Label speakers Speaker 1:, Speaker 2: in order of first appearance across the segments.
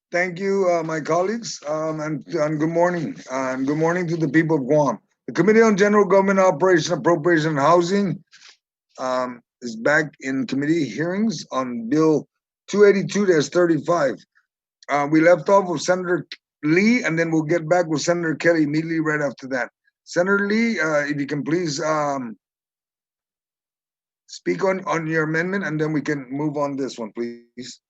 Speaker 1: Thank you, my colleagues, and good morning. And good morning to the people of Guam. The Committee on General Government Operation, Appropriation, and Housing is back in committee hearings on Bill 282-35. We left off with Senator Lee, and then we'll get back with Senator Kelly immediately right after that. Senator Lee, if you can please speak on your amendment, and then we can move on this one, please.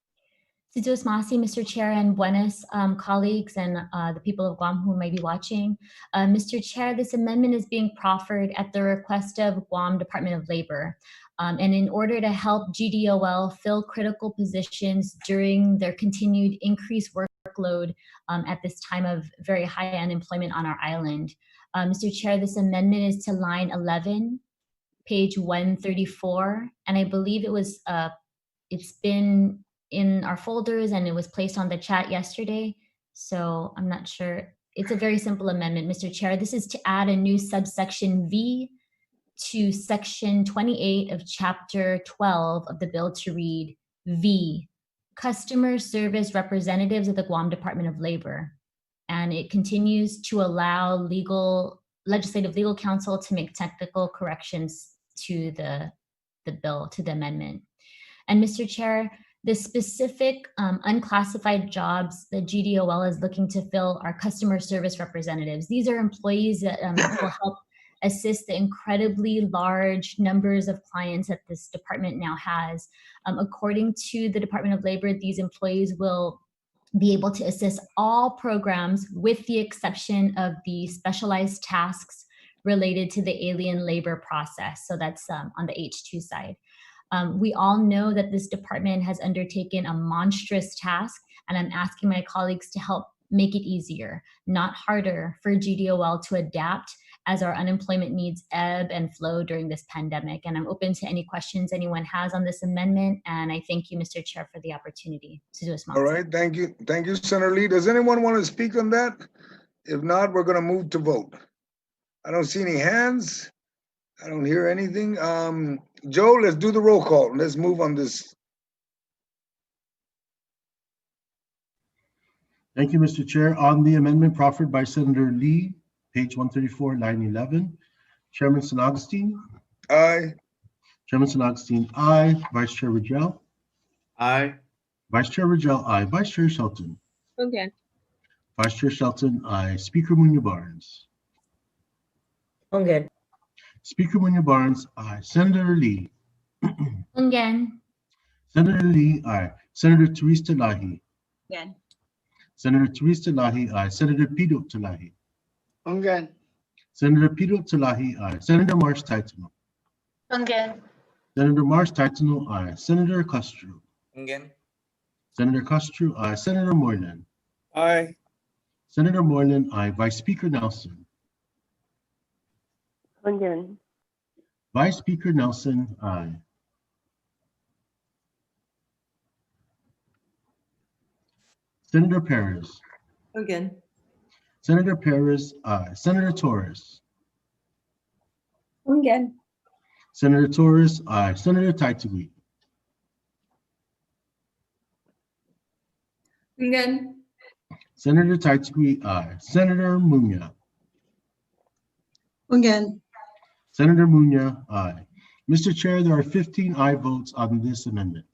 Speaker 2: Situs Masi, Mr. Chair, and buenas colleagues and the people of Guam who may be watching. Mr. Chair, this amendment is being proffered at the request of Guam Department of Labor. And in order to help GDOL fill critical positions during their continued increased workload at this time of very high unemployment on our island. Mr. Chair, this amendment is to line 11, page 134, and I believe it's been in our folders and it was placed on the chat yesterday. So I'm not sure. It's a very simple amendment, Mr. Chair. This is to add a new subsection V to section 28 of chapter 12 of the bill to read V, Customer Service Representatives of the Guam Department of Labor. And it continues to allow legislative legal counsel to make technical corrections to the bill, to the amendment. And Mr. Chair, the specific unclassified jobs that GDOL is looking to fill are customer service representatives. These are employees that will help assist the incredibly large numbers of clients that this department now has. According to the Department of Labor, these employees will be able to assist all programs with the exception of the specialized tasks related to the alien labor process. So that's on the H2 side. We all know that this department has undertaken a monstrous task, and I'm asking my colleagues to help make it easier, not harder, for GDOL to adapt as our unemployment needs ebb and flow during this pandemic. And I'm open to any questions anyone has on this amendment, and I thank you, Mr. Chair, for the opportunity to do a small.
Speaker 1: All right, thank you. Thank you, Senator Lee. Does anyone want to speak on that? If not, we're going to move to vote. I don't see any hands. I don't hear anything. Joe, let's do the roll call. Let's move on this.
Speaker 3: Thank you, Mr. Chair. On the amendment proffered by Senator Lee, page 134, line 11, Chairman San Agustin?
Speaker 1: Aye.
Speaker 3: Chairman San Agustin, aye. Vice Chair Rogel?
Speaker 4: Aye.
Speaker 3: Vice Chair Rogel, aye. Vice Chair Shelton?
Speaker 5: Okay.
Speaker 3: Vice Chair Shelton, aye. Speaker Munoz-Barnes?
Speaker 5: Okay.
Speaker 3: Speaker Munoz-Barnes, aye. Senator Lee?
Speaker 2: Again.
Speaker 3: Senator Lee, aye. Senator Therese Talahi?
Speaker 5: Again.
Speaker 3: Senator Therese Talahi, aye. Senator Pidot Talahi?
Speaker 4: Again.
Speaker 3: Senator Pidot Talahi, aye. Senator Marsh Taitano?
Speaker 5: Again.
Speaker 3: Senator Marsh Taitano, aye. Senator Castro?
Speaker 4: Again.
Speaker 3: Senator Castro, aye. Senator Moylan?
Speaker 4: Aye.
Speaker 3: Senator Moylan, aye. Vice Speaker Nelson?
Speaker 5: Again.
Speaker 3: Vice Speaker Nelson, aye. Senator Perez?
Speaker 5: Again.
Speaker 3: Senator Perez, aye. Senator Torres?
Speaker 5: Again.
Speaker 3: Senator Torres, aye. Senator Taitagui?
Speaker 5: Again.
Speaker 3: Senator Taitagui, aye. Senator Munya?
Speaker 5: Again.
Speaker 3: Senator Munya, aye. Mr. Chair, there are 15 aye votes on this amendment.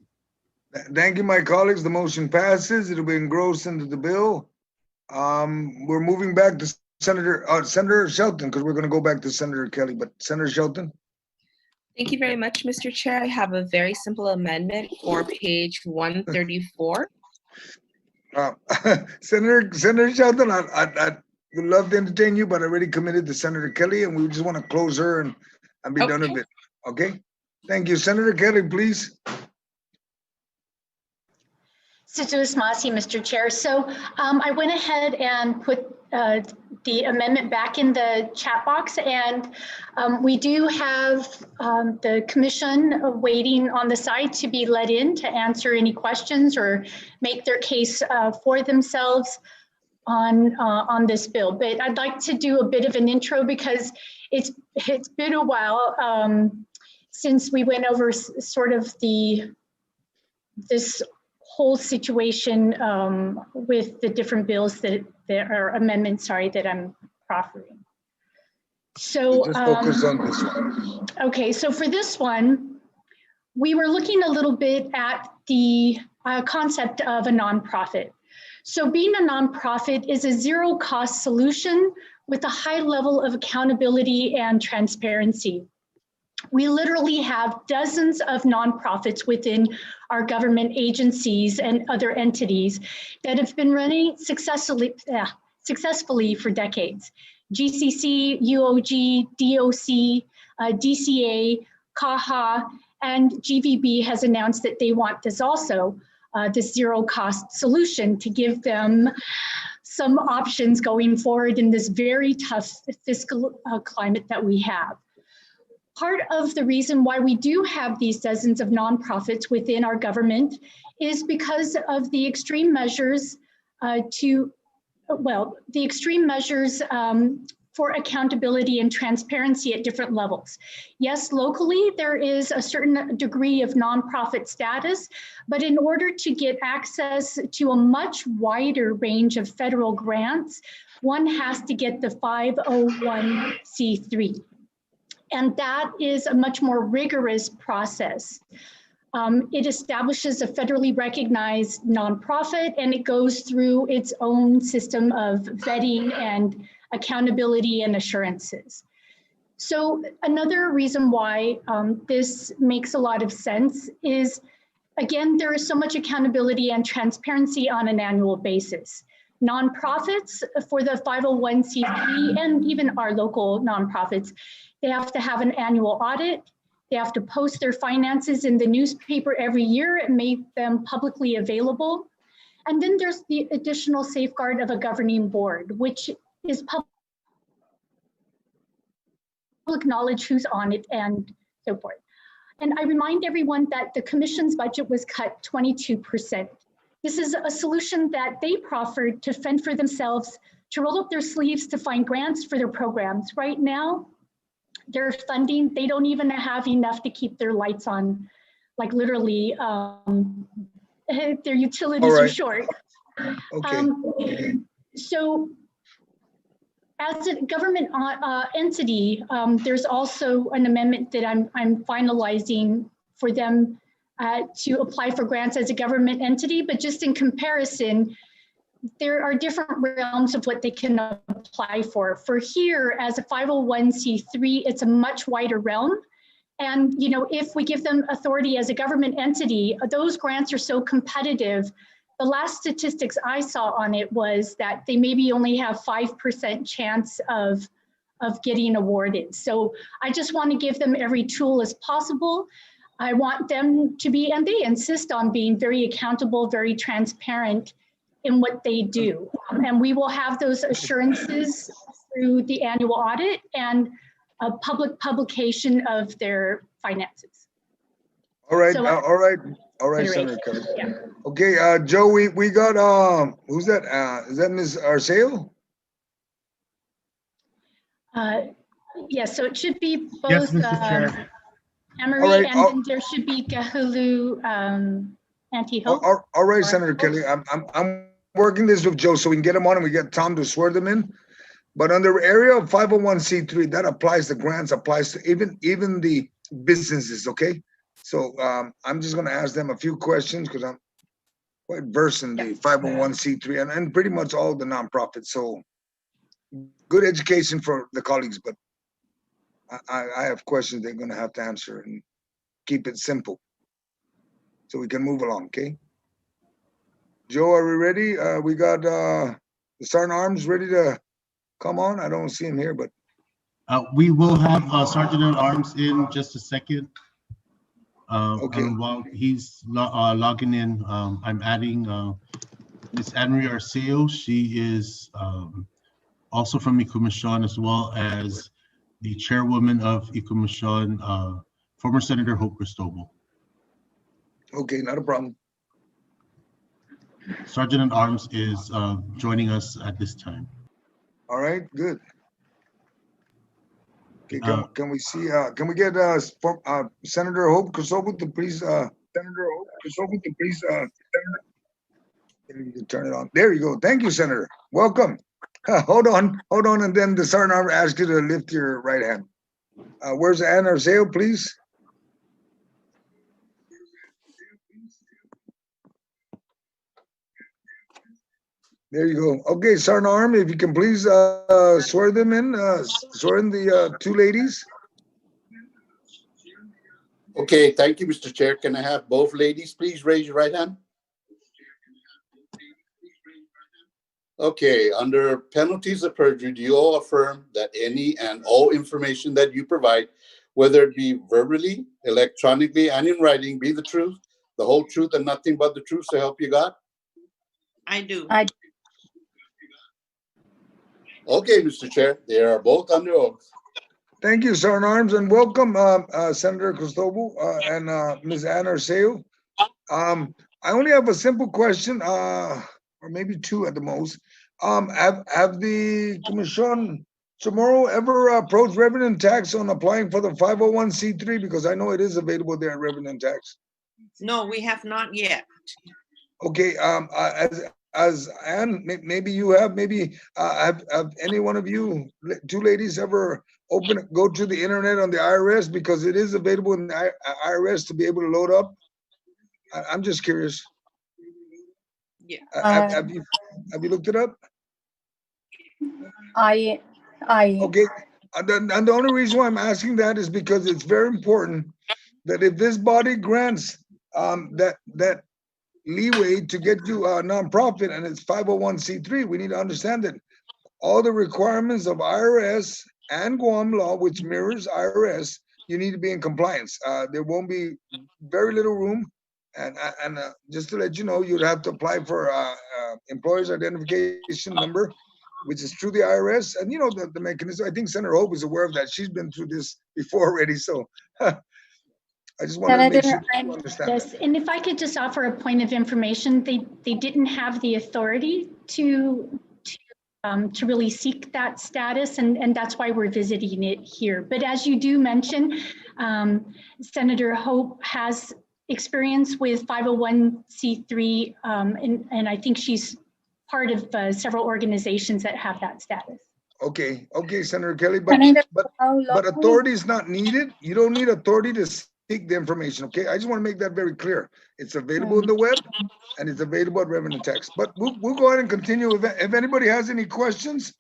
Speaker 1: Thank you, my colleagues. The motion passes. It'll be engrossed into the bill. We're moving back to Senator Shelton, because we're going to go back to Senator Kelly, but Senator Shelton.
Speaker 6: Thank you very much, Mr. Chair. I have a very simple amendment for page 134.
Speaker 1: Senator Shelton, I would love to entertain you, but I already committed to Senator Kelly, and we just want to close her and be done with it. Okay? Thank you. Senator Kelly, please.
Speaker 7: Situs Masi, Mr. Chair. So I went ahead and put the amendment back in the chat box, and we do have the commission waiting on the side to be let in to answer any questions or make their case for themselves on this bill. But I'd like to do a bit of an intro because it's been a while since we went over sort of this whole situation with the different bills that are amendments, sorry, that I'm proffering. So
Speaker 1: Just focus on this one.
Speaker 7: okay, so for this one, we were looking a little bit at the concept of a nonprofit. So being a nonprofit is a zero-cost solution with a high level of accountability and transparency. We literally have dozens of nonprofits within our government agencies and other entities that have been running successfully for decades. GCC, UOG, DOC, DCA, KAHA, and GVB has announced that they want this also, this zero-cost solution to give them some options going forward in this very tough fiscal climate that we have. Part of the reason why we do have these dozens of nonprofits within our government is because of the extreme measures for accountability and transparency at different levels. Yes, locally, there is a certain degree of nonprofit status, but in order to get access to a much wider range of federal grants, one has to get the 501c3. And that is a much more rigorous process. It establishes a federally recognized nonprofit, and it goes through its own system of vetting and accountability and assurances. So another reason why this makes a lot of sense is, again, there is so much accountability and transparency on an annual basis. Nonprofits for the 501c3 and even our local nonprofits, they have to have an annual audit. They have to post their finances in the newspaper every year and make them publicly available. And then there's the additional safeguard of a governing board, which is public knowledge who's on it and so forth. And I remind everyone that the commission's budget was cut 22%. This is a solution that they proffered to fend for themselves, to roll up their sleeves to find grants for their programs. Right now, their funding, they don't even have enough to keep their lights on, like literally, their utilities are short.
Speaker 1: Okay.
Speaker 7: So as a government entity, there's also an amendment that I'm finalizing for them to apply for grants as a government entity, but just in comparison, there are different realms of what they can apply for. For here, as a 501c3, it's a much wider realm. And if we give them authority as a government entity, those grants are so competitive. The last statistics I saw on it was that they maybe only have 5% chance of getting awarded. So I just want to give them every tool as possible. I want them to be, and they insist on being very accountable, very transparent in what they do. And we will have those assurances through the annual audit and a public publication of their finances.
Speaker 1: All right,
Speaker 7: So,
Speaker 1: all right, Senator Kelly.
Speaker 7: Yeah.
Speaker 1: Okay, Joe, we got, who's that? Is that Ms. Arceo?
Speaker 7: Yes, so it should be both
Speaker 3: Yes, Mr. Chair.
Speaker 7: Emery,
Speaker 1: All right,
Speaker 7: and then there should be Kahulu Antihope.
Speaker 1: All right, Senator Kelly, I'm working this with Joe so we can get him on and we get Tom to swear them in. But under area of 501c3, that applies to grants, applies to even the businesses, okay? So I'm just gonna ask them a few questions because I'm quite versed in the 501c3 and pretty much all the nonprofits. So good education for the colleagues, but I have questions they're gonna have to answer and keep it simple so we can move along, okay? Joe, are we ready? We got the Sergeant Arms ready to come on. I don't see him here, but
Speaker 3: We will have Sergeant at Arms in just a second.
Speaker 1: Okay.
Speaker 3: And while he's logging in, I'm adding Ms. Anne-Marie Arceo. She is also from Ikumishan, as well as the chairwoman of Ikumishan, former Senator Hope Cristobal.
Speaker 1: okay, not a problem.
Speaker 3: Sergeant at Arms is joining us at this time.
Speaker 1: All right, good. Okay, can we see? Can we get Senator Hope Cristobal to please Senator Kosovo to please, you can turn it on. There you go. Thank you, Senator. Welcome. Hold on, and then the sergeant will ask you to lift your right hand. Where's Ann Arceo, please? There you go. Okay, Sergeant Arm, if you can please swear them in, swear in the two ladies.
Speaker 8: Okay, thank you, Mr. Chair. Can I have both ladies please raise your right hand? Okay, under penalties of perjury, do you all affirm that any and all information that you provide, whether it be verbally, electronically, and in writing, be the truth, the whole truth, and nothing but the truth, so help you God?
Speaker 5: I do.
Speaker 8: Okay, Mr. Chair, they are both under oath.
Speaker 1: Thank you, Sergeant Arms, and welcome, Senator Kosovo and Ms. Ann Arceo. I only have a simple question, or maybe two at the most. Have the Commission tomorrow ever approached revenue and tax on applying for the 501c3? Because I know it is available there at revenue and tax.
Speaker 5: No, we have not yet.
Speaker 1: Okay, as Ann, maybe you have, maybe have any one of you, two ladies, ever go to the internet on the IRS, because it is available in the IRS to be able to load up? I'm just curious.
Speaker 5: Yeah.
Speaker 1: Have you looked it up?
Speaker 9: I
Speaker 1: Okay, and the only reason why I'm asking that is because it's very important that if this body grants that leeway to get you a nonprofit and it's 501c3, we need to understand that all the requirements of IRS and Guam law, which mirrors IRS, you need to be in compliance. There won't be very little room. And just to let you know, you'd have to apply for employer's identification number, which is through the IRS. And you know the mechanism. I think Senator Hope is aware of that. She's been through this before already. So I just wanted to make sure you understand.
Speaker 7: Yes,
Speaker 1: that.
Speaker 7: and if I could just offer a point of information, they didn't have the authority to really seek that status, and that's why we're visiting it here. But as you do mention, Senator Hope has experience with 501c3, and I think she's part of several organizations that have that status.
Speaker 1: Okay, Senator Kelly, but authority is not needed. You don't need authority to seek the information, okay? I just want to make that very clear. It's available in the web, and it's available at revenue tax. But we'll go ahead and continue. If anybody has any questions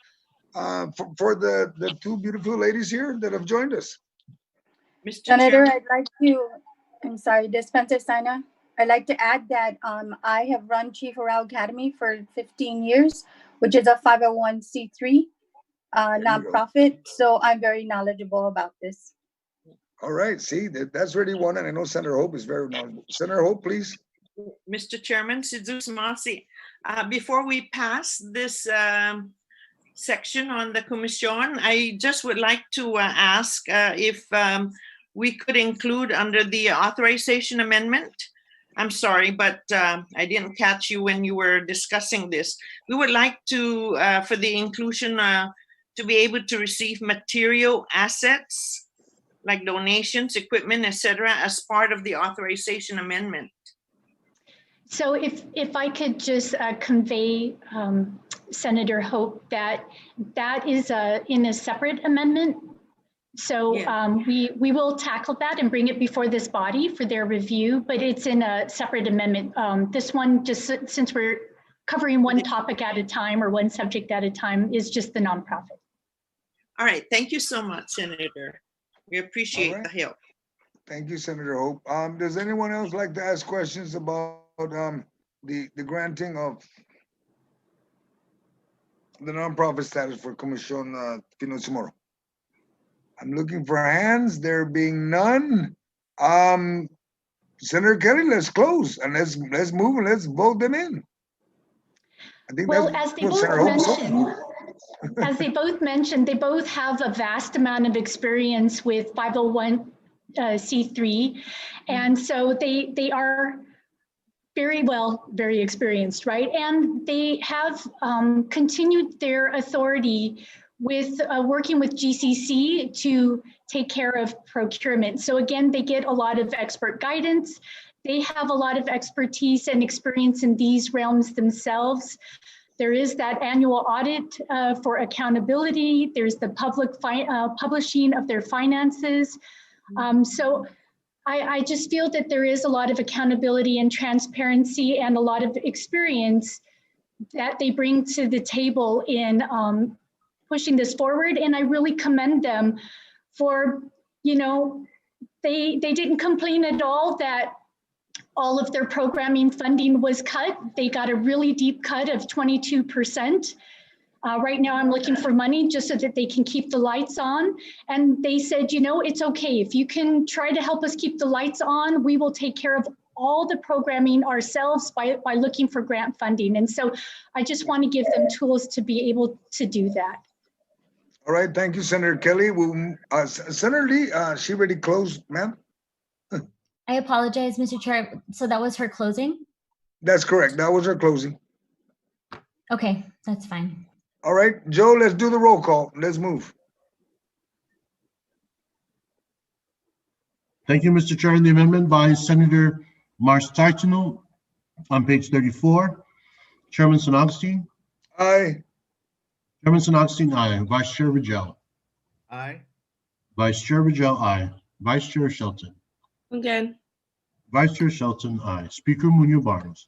Speaker 1: for the two beautiful ladies here that have joined us.
Speaker 5: Mr.
Speaker 9: Senator,
Speaker 5: Chairman.
Speaker 9: I'd like to, I'm sorry, Dispenser Sana, I'd like to add that I have run Chief Oral Academy for 15 years, which is a 501c3 nonprofit. So I'm very knowledgeable about this.
Speaker 1: All right, see, that's already one, and I know Senator Hope is very knowledgeable. Senator Hope, please.
Speaker 5: Mr. Chairman, Jesus Masi, before we pass this section on the Commission, I just would like to ask if we could include under the authorization amendment. I'm sorry, but I didn't catch you when you were discussing this. We would like to, for the inclusion, to be able to receive material assets like donations, equipment, etc., as part of the authorization amendment.
Speaker 7: So if I could just convey, Senator Hope, that is in a separate amendment. So we will tackle that and bring it before this body for their review, but it's in a separate amendment. This one, just since we're covering one topic at a time or one subject at a time, is just the nonprofit.
Speaker 5: All right, thank you so much, Senator. We appreciate the help.
Speaker 1: Thank you, Senator Hope. Does anyone else like to ask questions about the granting of the nonprofit status for Commission Pinoy Chamorro? I'm looking for hands. There being none. Senator Kelly, let's close and let's move and let's vote them in. I think
Speaker 7: Well,
Speaker 1: that's
Speaker 7: as they
Speaker 1: what
Speaker 7: both
Speaker 1: Senator Hope
Speaker 7: mentioned, as they both mentioned, they both have a vast amount of experience with 501c3, and so they are very experienced, right? And they have continued their authority with working with GCC to take care of procurement. So again, they get a lot of expert guidance. they have a lot of expertise and experience in these realms themselves. There is that annual audit for accountability. There's the public publishing of their finances. So I just feel that there is a lot of accountability and transparency and a lot of experience that they bring to the table in pushing this forward. And I really commend them for, you know, they didn't complain at all that all of their programming funding was cut. They got a really deep cut of 22%. Right now I'm looking for money just so that they can keep the lights on. And they said, you know, it's okay. If you can try to help us keep the lights on, we will take care of all the programming ourselves by looking for grant funding. And so I just want to give them tools to be able to do that.
Speaker 1: All right, thank you, Senator Kelly. Senator Lee, she already closed, ma'am?
Speaker 2: I apologize, Mr. Chair. So that was her closing?
Speaker 1: That's correct. That was her closing.
Speaker 2: Okay, that's fine.
Speaker 1: All right, Joe, let's do the roll call. Let's move.
Speaker 3: Thank you, Mr. Chair. The amendment by Senator Marstartino on page 34. Chairman San Agustin.
Speaker 1: Aye.
Speaker 3: Chairman San Agustin, aye. Vice Chair Rigel.
Speaker 4: Aye.
Speaker 3: Vice Chair Rigel, aye. Vice Chair Shelton.
Speaker 6: Again.
Speaker 3: Vice Chair Shelton, aye. Speaker Munoz Barnes.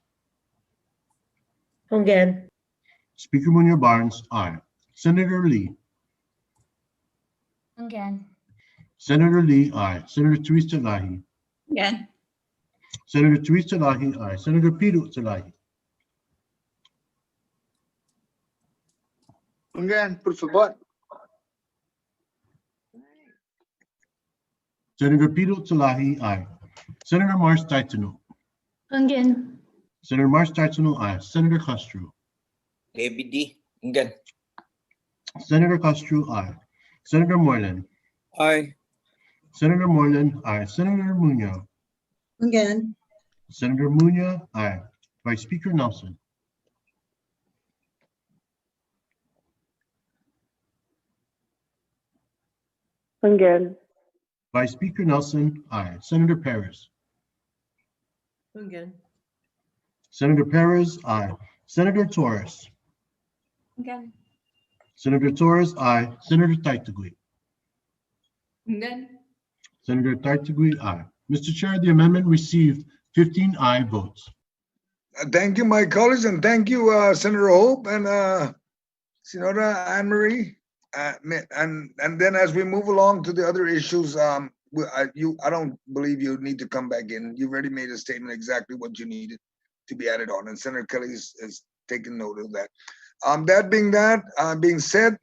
Speaker 10: Again.
Speaker 3: Speaker Munoz Barnes, aye. Senator Lee.
Speaker 2: Again.
Speaker 3: Senator Lee, aye. Senator Teresa Lahi.
Speaker 6: Again.
Speaker 3: Senator Teresa Lahi, aye. Senator Peter Lahi.
Speaker 4: Again, por favor.
Speaker 3: Senator Peter Lahi, aye. Senator Marstartino.
Speaker 7: Again.
Speaker 3: Senator Marstartino, aye. Senator Castro.
Speaker 11: ABD. Again.
Speaker 3: Senator Castro, aye. Senator Moreland.
Speaker 11: Aye.
Speaker 3: Senator Moreland, aye. Senator Munoz.
Speaker 10: Again.
Speaker 3: Senator Munoz, aye. Vice Speaker Nelson.
Speaker 10: Again.
Speaker 3: Vice Speaker Nelson, aye. Senator Perez.
Speaker 10: Again.
Speaker 3: Senator Perez, aye. Senator Torres.
Speaker 6: Again.
Speaker 3: Senator Torres, aye. Senator Taitagui.
Speaker 6: Again.
Speaker 3: Senator Taitagui, aye. Mr. Chair, the amendment received 15 aye votes.
Speaker 1: Thank you, my colleagues, and thank you, Senator Hope and Senora Anne Marie. And then as we move along to the other issues, I don't believe you need to come back in. You've already made a statement exactly what you needed to be added on, and Senator Kelly has taken note of that. That being said,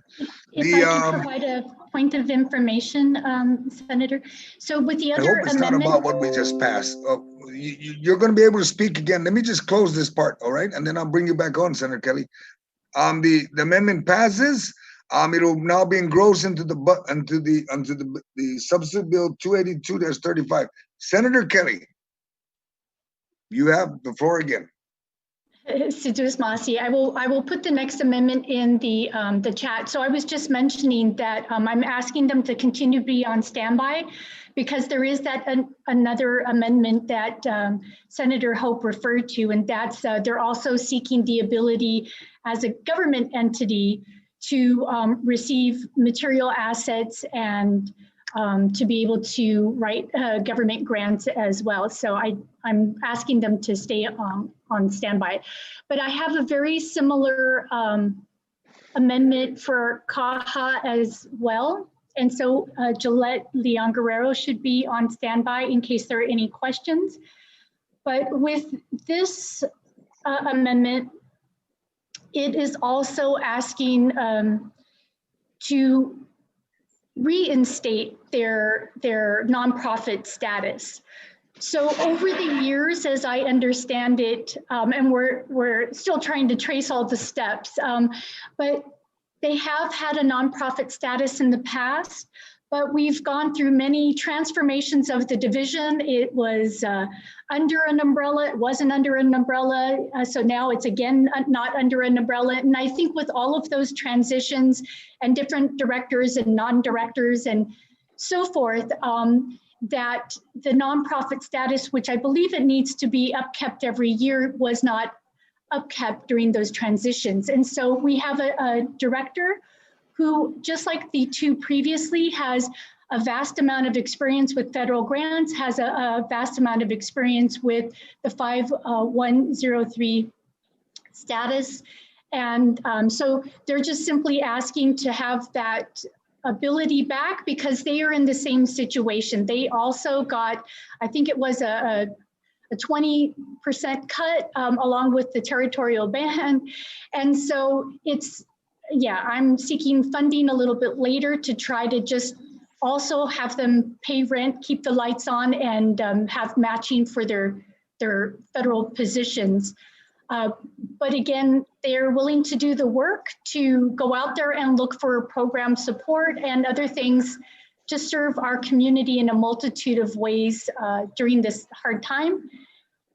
Speaker 7: If I can provide a point of information, Senator. So with the other
Speaker 1: I hope it's not about what we just passed. You're going to be able to speak again. Let me just close this part, all right? And then I'll bring you back on, Senator Kelly. The amendment passes. It'll now be engrossed into the substitute bill 282-35. Senator Kelly, you have the floor again.
Speaker 7: Sidus Masi, I will put the next amendment in the chat. So I was just mentioning that I'm asking them to continue to be on standby because there is that another amendment that Senator Hope referred to, and that's they're also seeking the ability as a government entity to receive material assets and to be able to write government grants as well. So I'm asking them to stay on standby. But I have a very similar amendment for KAHA as well. And so Gillette Leon Guerrero should be on standby in case there are any questions. But with this amendment, it is also asking to reinstate their nonprofit status. So over the years, as I understand it, and we're still trying to trace all the steps, but they have had a nonprofit status in the past, but we've gone through many transformations of the division. It was under an umbrella, it wasn't under an umbrella, so now it's again not under an umbrella. And I think with all of those transitions and different directors and non-directors and so forth, that the nonprofit status, which I believe it needs to be upkept every year, was not upkept during those transitions. And so we have a director who, just like the two previously, has a vast amount of experience with federal grants, has a vast amount of experience with the 5103 status. And so they're just simply asking to have that ability back because they are in the same situation. They also got, I think it was a 20% cut along with the territorial ban. And so it's, yeah, I'm seeking funding a little bit later to try to just also have them pay rent, keep the lights on, and have matching for their federal positions. But again, they're willing to do the work to go out there and look for program support and other things to serve our community in a multitude of ways during this hard time.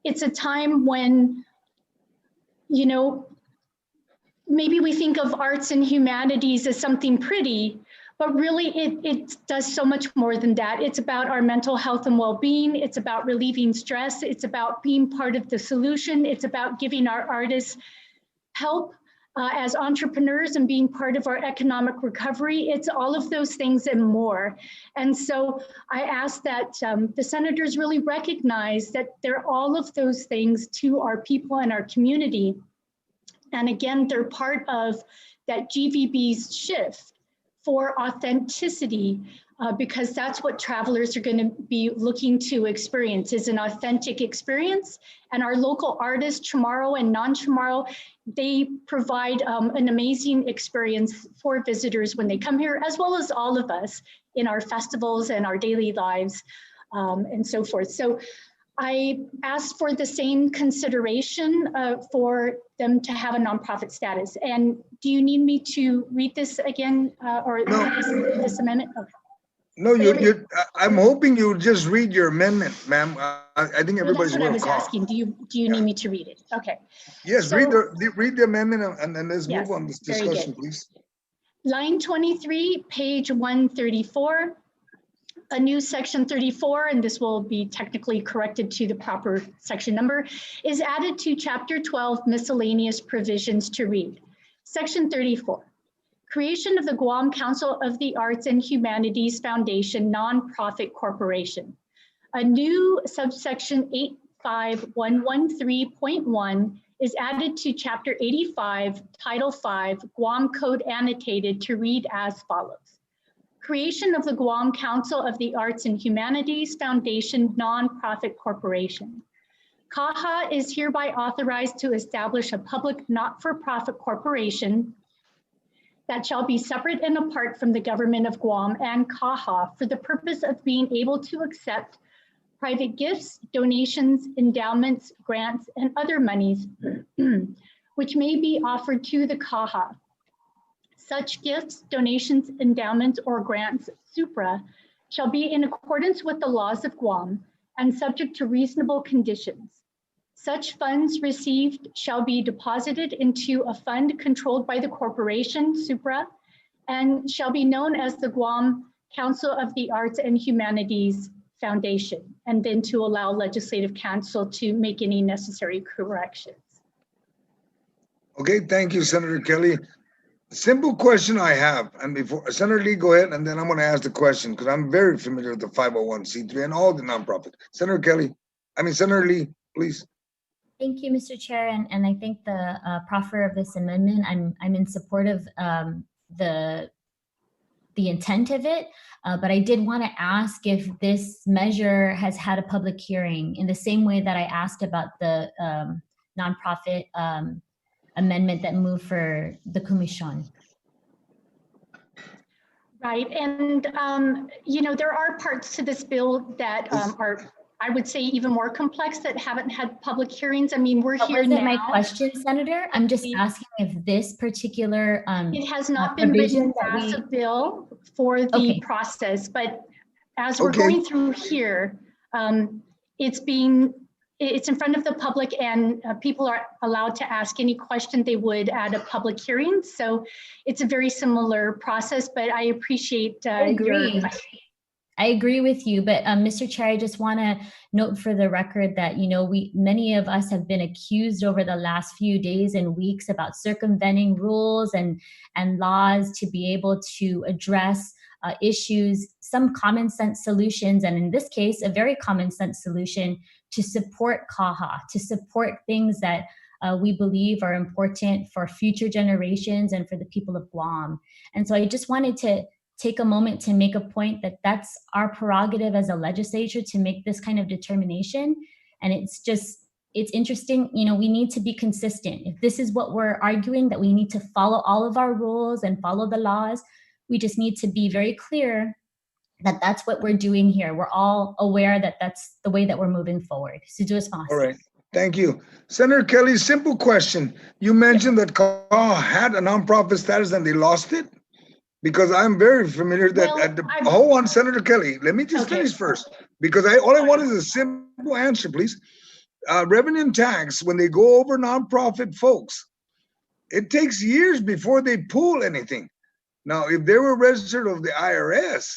Speaker 7: It's a time when, you know, maybe we think of arts and humanities as something pretty, but really it does so much more than that. It's about our mental health and well-being. It's about relieving stress. It's about being part of the solution. It's about giving our artists help as entrepreneurs and being part of our economic recovery. It's all of those things and more. And so I ask that the senators really recognize that they're all of those things to our people and our community. And again, they're part of that GVB's shift for authenticity, because that's what travelers are going to be looking to experience, is an authentic experience. And our local artists, Chamorro and non-Chamorro, they provide an amazing experience for visitors when they come here, as well as all of us in our festivals and our daily lives and so forth. So I asked for the same consideration for them to have a nonprofit status. And do you need me to read this again or
Speaker 1: No.
Speaker 7: this amendment? Okay.
Speaker 1: No, I'm hoping you just read your amendment, ma'am. I think everybody's
Speaker 7: well, that's what I was
Speaker 1: well
Speaker 7: asking. Do you need me to read it? Okay.
Speaker 1: Yes,
Speaker 7: So,
Speaker 1: read the amendment and then let's
Speaker 7: yes,
Speaker 1: move on this
Speaker 7: very
Speaker 1: discussion,
Speaker 7: good.
Speaker 1: please.
Speaker 7: Line 23, page 134. A new section 34, and this will be technically corrected to the proper section number, is added to chapter 12 miscellaneous provisions to read. Section 34, creation of the Guam Council of the Arts and Humanities Foundation Nonprofit Corporation. A new subsection 85113.1 is added to chapter 85, title 5, Guam Code Annotated to read as follows. Creation of the Guam Council of the Arts and Humanities Foundation Nonprofit Corporation. KAHA is hereby authorized to establish a public not-for-profit corporation that shall be separate and apart from the government of Guam and KAHA for the purpose of being able to accept private gifts, donations, endowments, grants, and other monies which may be offered to the KAHA. Such gifts, donations, endowments, or grants, supra, shall be in accordance with the laws of Guam and subject to reasonable conditions. Such funds received shall be deposited into a fund controlled by the corporation, supra, and shall be known as the Guam Council of the Arts and Humanities Foundation, and then to allow Legislative Council to make any necessary corrections.
Speaker 1: Okay, thank you, Senator Kelly. Simple question I have, and before Senator Lee, go ahead, and then I'm going to ask the question because I'm very familiar with the 501c3 and all the nonprofits. Senator Lee, please.
Speaker 2: Thank you, Mr. Chair, and I think the proffer of this amendment, I'm in support of the intent of it, but I did want to ask if this measure has had a public hearing in the same way that I asked about the nonprofit amendment that moved for the Commission.
Speaker 7: Right, and you know, there are parts to this bill that are, I would say, even more complex that haven't had public hearings. I mean, we're here now.
Speaker 2: My question, Senator, I'm just asking if this particular
Speaker 7: it has not been written as a bill for the process, but as we're going through here, it's in front of the public, and people are allowed to ask any question they would at a public hearing. So it's a very similar process, but I appreciate your question.
Speaker 2: I agree with you, but Mr. Chair, I just want to note for the record that, many of us have been accused over the last few days and weeks about circumventing rules and laws to be able to address issues, some common sense solutions, and in this case, a very common sense solution to support KAHA, to support things that we believe are important for future generations and for the people of Guam. And so I just wanted to take a moment to make a point that that's our prerogative as a legislature to make this kind of determination. And it's interesting, we need to be consistent. If this is what we're arguing, that we need to follow all of our rules and follow the laws, we just need to be very clear that that's what we're doing here. We're all aware that that's the way that we're moving forward.
Speaker 1: All right. Thank you. Senator Kelly, simple question. You mentioned that KAHA had a nonprofit status and they lost it? Because I'm very familiar that hold on, Senator Kelly, let me just finish first. Because all I want is a simple answer, please. Revenue and tax, when they go over nonprofit folks, it takes years before they pull anything. Now, if they were registered of the IRS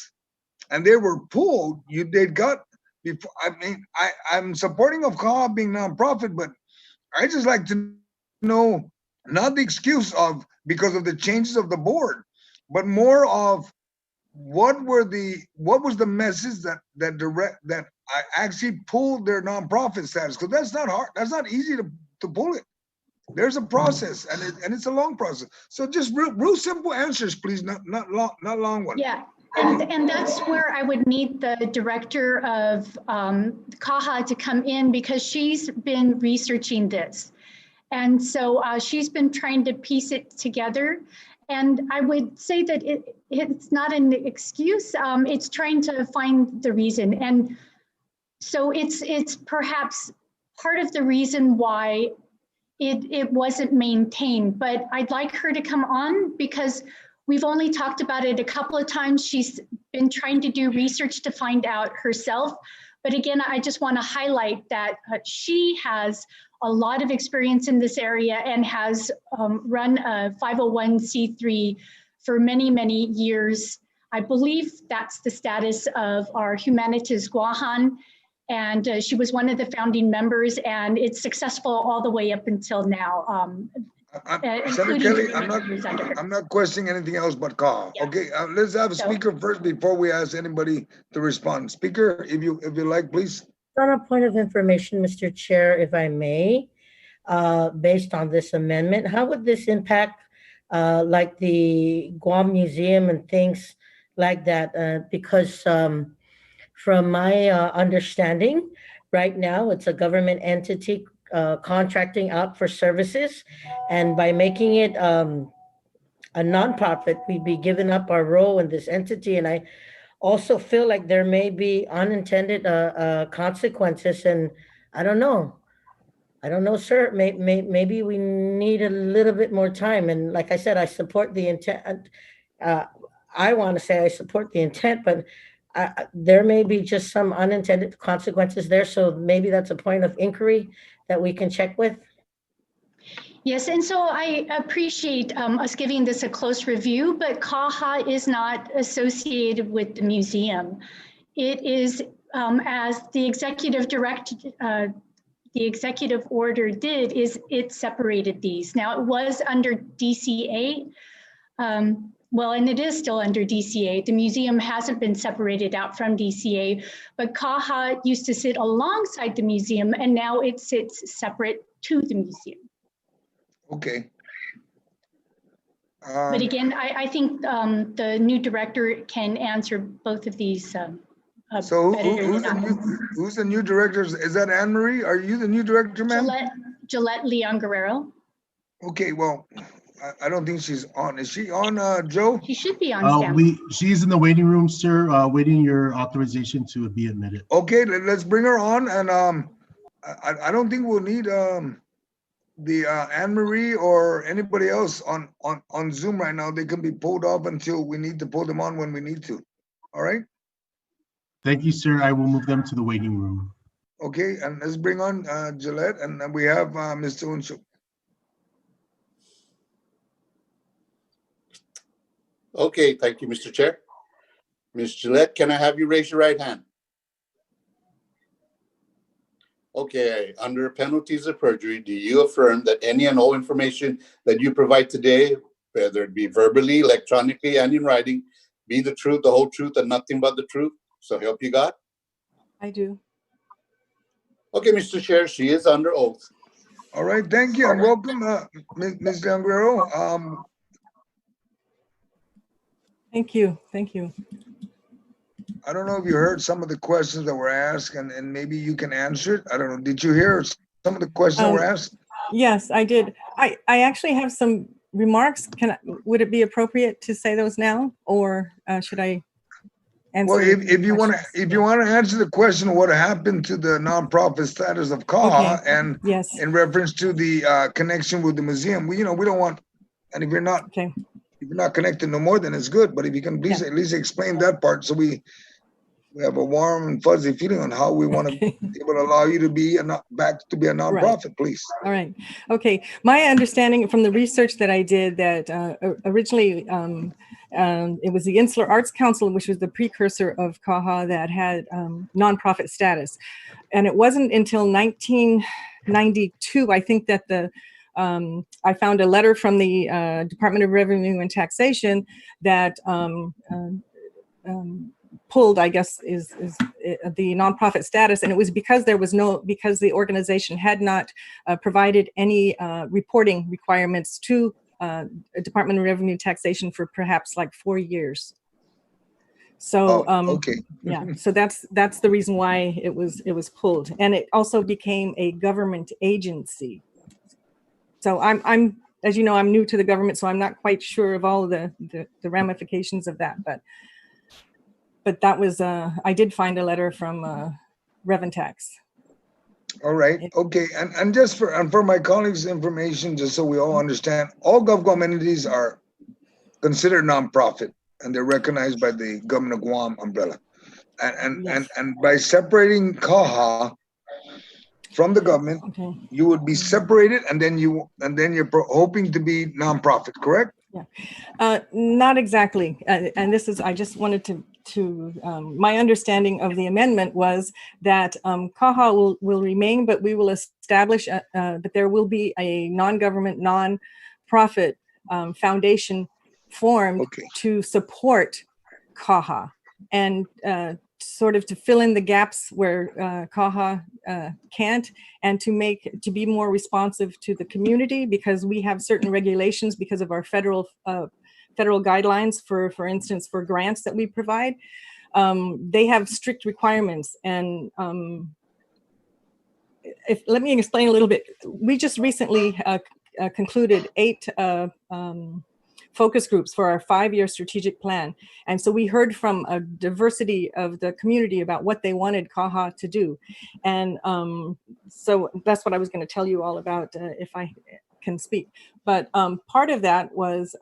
Speaker 1: and they were pulled, they got before. I mean, I'm supporting of KAHA being nonprofit, but I just like to know not the excuse of because of the changes of the board, but more of what was the message that I actually pulled their nonprofit status, because that's not hard, that's not easy to pull it. There's a process, and it's a long process. So just real simple answers, please, not long ones.
Speaker 7: Yeah, and that's where I would need the director of KAHA to come in, because she's been researching this. And so she's been trying to piece it together. And I would say that it's not an excuse, it's trying to find the reason. And so it's perhaps part of the reason why it wasn't maintained, but I'd like her to come on because we've only talked about it a couple of times. She's been trying to do research to find out herself. But again, I just want to highlight that she has a lot of experience in this area and has run a 501c3 for many, many years. I believe that's the status of our Humanitas Guahan. And she was one of the founding members, and it's successful all the way up until now.
Speaker 1: Senator Kelly, I'm not questioning anything else but KAHA. Yeah. Okay, let's have a speaker first before we ask anybody to respond. Speaker, if you like, please.
Speaker 10: On a point of information, Mr. Chair, if I may, based on this amendment, how would this impact like the Guam Museum and things like that? Because from my understanding, right now it's a government entity contracting out for services, and by making it a nonprofit, we'd be giving up our role in this entity. And I also feel like there may be unintended consequences, and I don't know, sir. Maybe we need a little bit more time. And like I said, I support the intent. I want to say I support the intent, but there may be just some unintended consequences there. So maybe that's a point of inquiry that we can check with.
Speaker 7: Yes, and so I appreciate us giving this a close review, but KAHA is not associated with the museum. It is, as the executive order did, is it separated these. Now it was under DCA, well, and it is still under DCA. The museum hasn't been separated out from DCA, but KAHA used to sit alongside the museum, and now it sits separate to the museum.
Speaker 1: Okay.
Speaker 7: But again, I think the new director can answer both of these.
Speaker 1: So who's the new director? Is that Anne Marie? Are you the new director, ma'am?
Speaker 7: Gillette Leon Guerrero.
Speaker 1: Okay, well, I don't think she's on. Is she on, Joe?
Speaker 7: She should be on.
Speaker 3: She's in the waiting room, sir, waiting your authorization to be admitted.
Speaker 1: Okay, let's bring her on. And I don't think we'll need the Anne Marie or anybody else on Zoom right now. They can be pulled off until we need to pull them on when we need to. All right.
Speaker 3: Thank you, sir. I will move them to the waiting room.
Speaker 1: Okay, and let's bring on Gillette, and then we have Mr. Unshu.
Speaker 8: Okay, thank you, Mr. Chair. Ms. Gillette, can I have you raise your right hand? Okay, under penalties of perjury, do you affirm that any and all information that you provide today, whether it be verbally, electronically, and in writing, be the truth, the whole truth, and nothing but the truth? So help you God?
Speaker 12: I do.
Speaker 8: Okay, Mr. Chair, she is under oath.
Speaker 1: All right, thank you, and welcome, Ms. Leonguero.
Speaker 12: Thank you. Thank you.
Speaker 1: I don't know if you heard some of the questions that were asked, and maybe you can answer it. I don't know. Did you hear some of the questions that were asked?
Speaker 12: Yes, I did. I actually have some remarks. Would it be appropriate to say those now, or should I answer?
Speaker 1: Well, if you want to answer the question, what happened to the nonprofit status of KAHA,
Speaker 12: Okay.
Speaker 1: and
Speaker 12: Yes.
Speaker 1: in reference to the connection with the museum, we don't want. And if you're not,
Speaker 12: Okay.
Speaker 1: if you're not connected no more, then it's good. But if you can please at least explain that part, so we have a warm and fuzzy feeling on how we want to be able to allow you to be back to be a nonprofit,
Speaker 12: Right.
Speaker 1: please.
Speaker 12: All right. Okay. My understanding from the research that I did that originally it was the Insular Arts Council, which was the precursor of KAHA, that had nonprofit status. And it wasn't until 1992, I think, that I found a letter from the Department of Revenue and Taxation that pulled, I guess, is the nonprofit status, and it was because because the organization had not provided any reporting requirements to Department of Revenue Taxation for perhaps like 4 years. So
Speaker 1: okay.
Speaker 12: Yeah, so that's the reason why it was pulled, and it also became a government agency. So I'm as you know, I'm new to the government, so I'm not quite sure of all the ramifications of that, but that was, I did find a letter from Reventax.
Speaker 1: All right. Okay. And just for my colleagues' information, just so we all understand, all GovCom entities are considered nonprofit, and they're recognized by the Government of Guam umbrella. And by separating KAHA from the government,
Speaker 12: Okay.
Speaker 1: you would be separated, and then you're hoping to be nonprofit, correct?
Speaker 12: Yeah. Not exactly. And this is, I just wanted to my understanding of the amendment was that KAHA will remain, but we will establish that there will be a non-government, non-profit foundation formed to support KAHA, and sort of to fill in the gaps where KAHA can't, and to be more responsive to the community, because we have certain regulations because of our federal guidelines for instance, for grants that we provide. They have strict requirements, and let me explain a little bit. We just recently concluded 8 focus groups for our 5-year strategic plan. And so we heard from a diversity of the community about what they wanted KAHA to do. And so that's what I was going to tell you all about if I can speak. But part of that was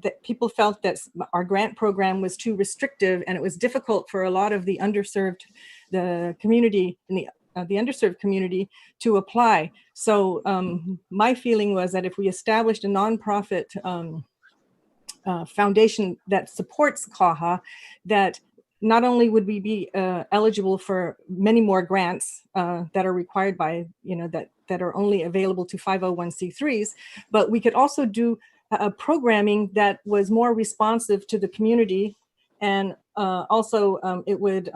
Speaker 12: that people felt that our grant program was too restrictive, and it was difficult for a lot of the underserved, the community in the underserved community to apply. So my feeling was that if we established a nonprofit foundation that supports KAHA, that not only would we be eligible for many more grants that are required by, that are only available to 501c3s, but we could also do programming that was more responsive to the community, and also it would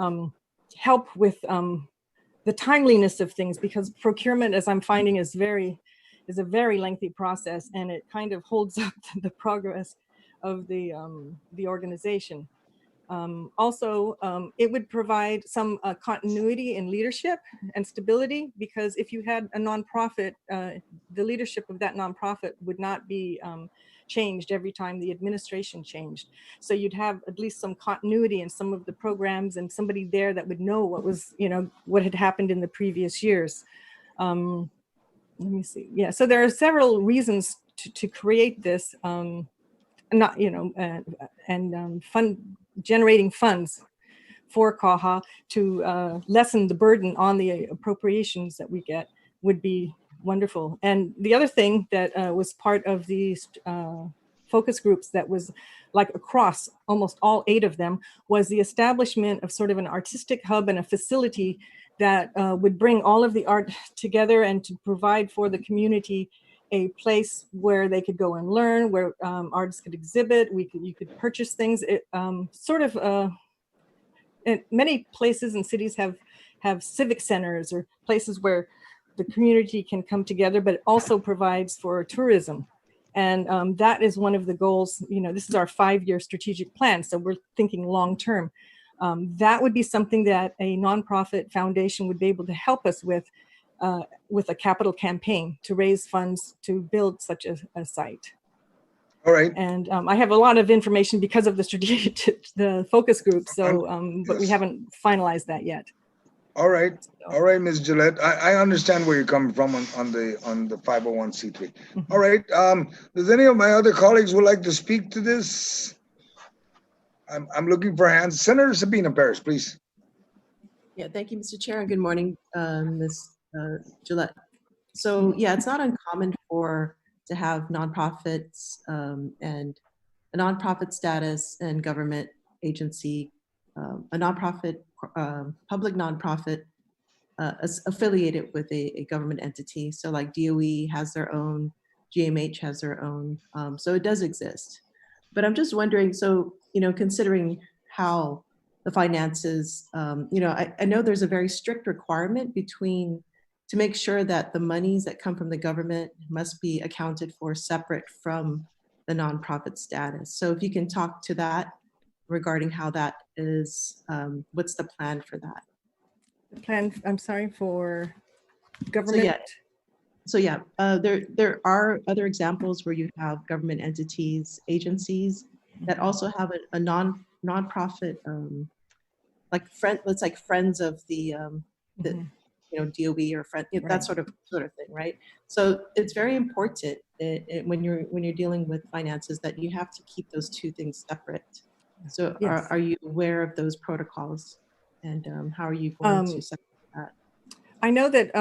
Speaker 12: help with the timeliness of things, because procurement, as I'm finding, is a very lengthy process, and it kind of holds up the progress of the organization. Also, it would provide some continuity in leadership and stability, because if you had a nonprofit, the leadership of that nonprofit would not be changed every time the administration changed. So you'd have at least some continuity in some of the programs, and somebody there that would know what had happened in the previous years. Let me see. Yeah, so there are several reasons to create this, generating funds for KAHA to lessen the burden on the appropriations that we get would be wonderful. And the other thing that was part of these focus groups that was like across almost all 8 of them was the establishment of sort of an artistic hub and a facility that would bring all of the art together and to provide for the community a place where they could go and learn, where artists could exhibit, you could purchase things. And many places and cities have civic centers or places where the community can come together, but it also provides for tourism. And that is one of the goals. This is our 5-year strategic plan, so we're thinking long term. That would be something that a nonprofit foundation would be able to help us with a capital campaign to raise funds to build such a site.
Speaker 1: All right.
Speaker 12: And I have a lot of information because of the focus group, so but we haven't finalized that yet.
Speaker 1: All right, Ms. Gillette. I understand where you're coming from on the 501c3.
Speaker 12: Mm-hmm.
Speaker 1: All right. Does any of my other colleagues would like to speak to this? I'm looking for hands. Senator Sabina Paris, please.
Speaker 13: Yeah, thank you, Mr. Chair, and good morning, Ms. Gillette. So yeah, it's not uncommon to have nonprofits and a nonprofit status and government agency, a nonprofit, public nonprofit affiliated with a government entity. So like DOE has their own, GMH has their own, so it does exist. But I'm just wondering, so, considering how the finances, I know there's a very strict requirement to make sure that the monies that come from the government must be accounted for separate from the nonprofit status. So if you can talk to that regarding how that is, what's the plan for that?
Speaker 12: The plan, I'm sorry, for government?
Speaker 13: So yeah, there are other examples where you have government entities, agencies that also have a nonprofit, like friends of the DOE or friend,
Speaker 12: Right.
Speaker 13: that sort of thing, right? So it's very important when you're dealing with finances that you have to keep those two things separate. So
Speaker 12: Yes.
Speaker 13: are you aware of those protocols, and how are you going to separate that?
Speaker 12: I know that,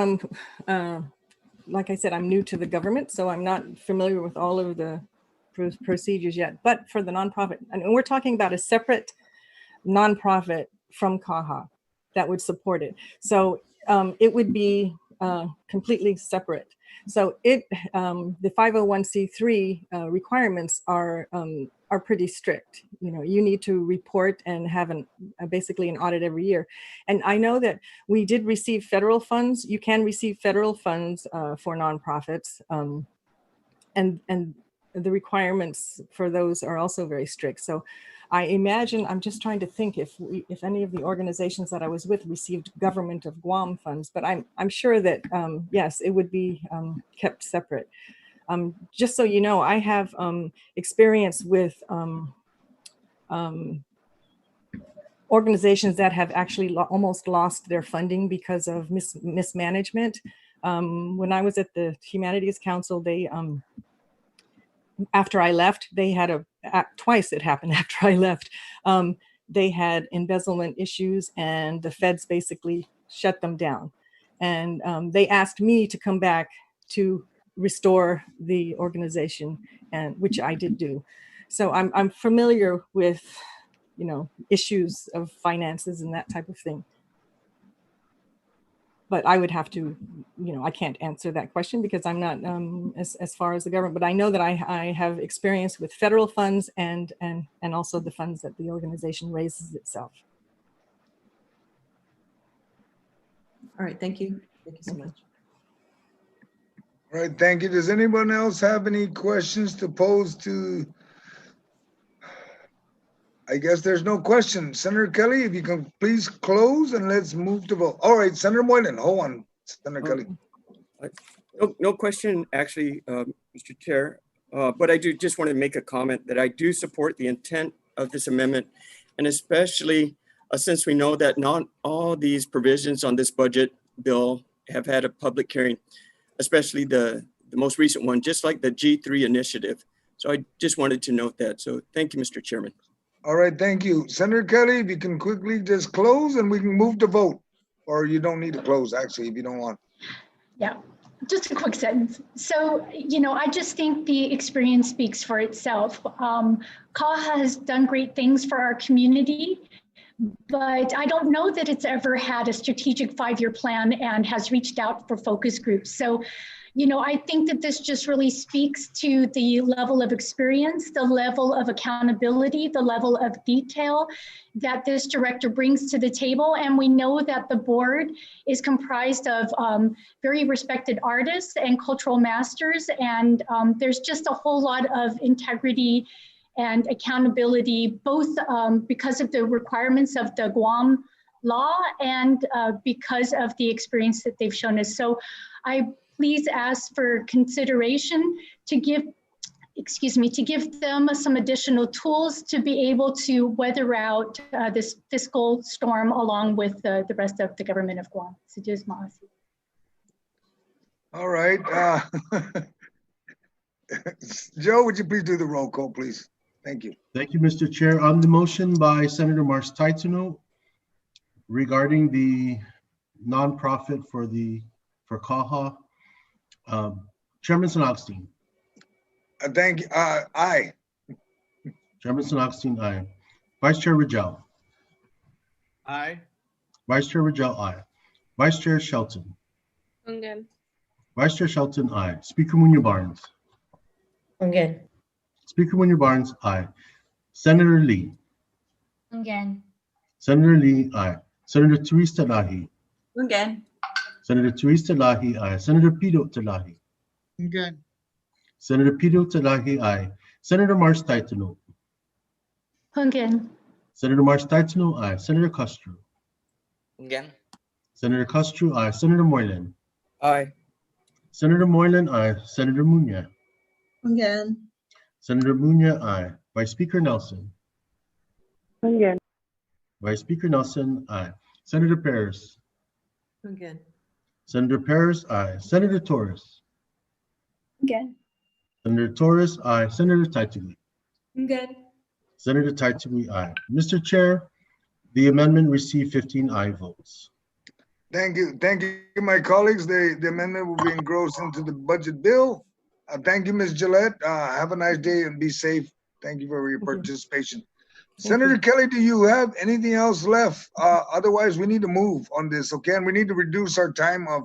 Speaker 12: like I said, I'm new to the government, so I'm not familiar with all of the procedures yet. But for the nonprofit, and we're talking about a separate nonprofit from KAHA that would support it. So it would be completely separate. So the 501c3 requirements are pretty strict. You need to report and have basically an audit every year. And I know that we did receive federal funds. You can receive federal funds for nonprofits, and the requirements for those are also very strict. So I imagine, I'm just trying to think if any of the organizations that I was with received government of Guam funds, but I'm sure that yes, it would be kept separate. Just so you know, I have experience with organizations that have actually almost lost their funding because of mismanagement. When I was at the Humanities Council, they after I left, they had twice it happened after I left. They had embezzlement issues, and the feds basically shut them down. And they asked me to come back to restore the organization, and which I did do. So I'm familiar with, issues of finances and that type of thing. But I would have to, I can't answer that question because I'm not as far as the government, but I know that I have experience with federal funds and also the funds that the organization raises itself.
Speaker 13: All right, thank you. Thank you so much.
Speaker 1: All right, thank you. Does anyone else have any questions to pose to? I guess there's no question. Senator Kelly, if you can please close and let's move to vote. All right, Senator Moylan, hold on, Senator Kelly.
Speaker 14: No question, actually, Mr. Chair, but I do just want to make a comment that I do support the intent of this amendment, and especially since we know that not all these provisions on this budget bill have had a public hearing, especially the most recent one, just like the G3 initiative. So I just wanted to note that. So thank you, Mr. Chairman.
Speaker 1: All right, thank you. Senator Kelly, if you can quickly just close and we can move to vote. Or you don't need to close, actually, if you don't want.
Speaker 7: Yeah. just a quick sentence. So, I just think the experience speaks for itself. KAHA has done great things for our community, but I don't know that it's ever had a strategic 5-year plan and has reached out for focus groups. So, I think that this just really speaks to the level of experience, the level of accountability, the level of detail that this director brings to the table. And we know that the board is comprised of very respected artists and cultural masters. And there's just a whole lot of integrity and accountability, both because of the requirements of the Guam law and because of the experience that they've shown us. So I please ask for consideration to give them some additional tools to be able to weather out this fiscal storm along with the rest of the government of Guam.
Speaker 1: All right. Joe, would you please do the roll call, please? Thank you.
Speaker 3: Thank you, Mr. Chair. On the motion by Senator Mars Taituno regarding the nonprofit for KAHA, Chairman Agustin.
Speaker 1: Thank you. Aye.
Speaker 3: Chairman Agustin, aye. Vice Chair Rajal.
Speaker 4: Aye.
Speaker 3: Vice Chair Rajal, aye. Vice Chair Shelton.
Speaker 6: Again.
Speaker 3: Vice Chair Shelton, aye. Speaker Munya Barnes.
Speaker 10: Again.
Speaker 3: Speaker Munya Barnes, aye. Senator Lee.
Speaker 2: Again.
Speaker 3: Senator Lee, aye. Senator Teresa Talahi.
Speaker 6: Again.
Speaker 3: Senator Teresa Talahi, aye. Senator Pito Talahi.
Speaker 4: Again.
Speaker 3: Senator Pito Talahi, aye. Senator Mars Taituno.
Speaker 7: Again.
Speaker 3: Senator Mars Taituno, aye. Senator Castro.
Speaker 11: Again.
Speaker 3: Senator Castro, aye. Senator Moylan.
Speaker 14: Aye.
Speaker 3: Senator Moylan, aye. Senator Munya.
Speaker 6: Again.
Speaker 3: Senator Munya, aye. Vice Speaker Nelson.
Speaker 6: Again.
Speaker 3: Vice Speaker Nelson, aye. Senator Perez.
Speaker 6: Again.
Speaker 3: Senator Perez, aye. Senator Torres.
Speaker 6: Again.
Speaker 3: Senator Torres, aye. Senator Taitui.
Speaker 6: Again.
Speaker 3: Senator Taitui, aye. Mr. Chair, the amendment received 15 aye votes.
Speaker 1: Thank you. Thank you, my colleagues. The amendment will be engrossed into the budget bill. Thank you, Ms. Gillette. Have a nice day and be safe. Thank you for your participation. Senator Kelly, do you have anything else left? Otherwise, we need to move on this, okay? And we need to reduce our time of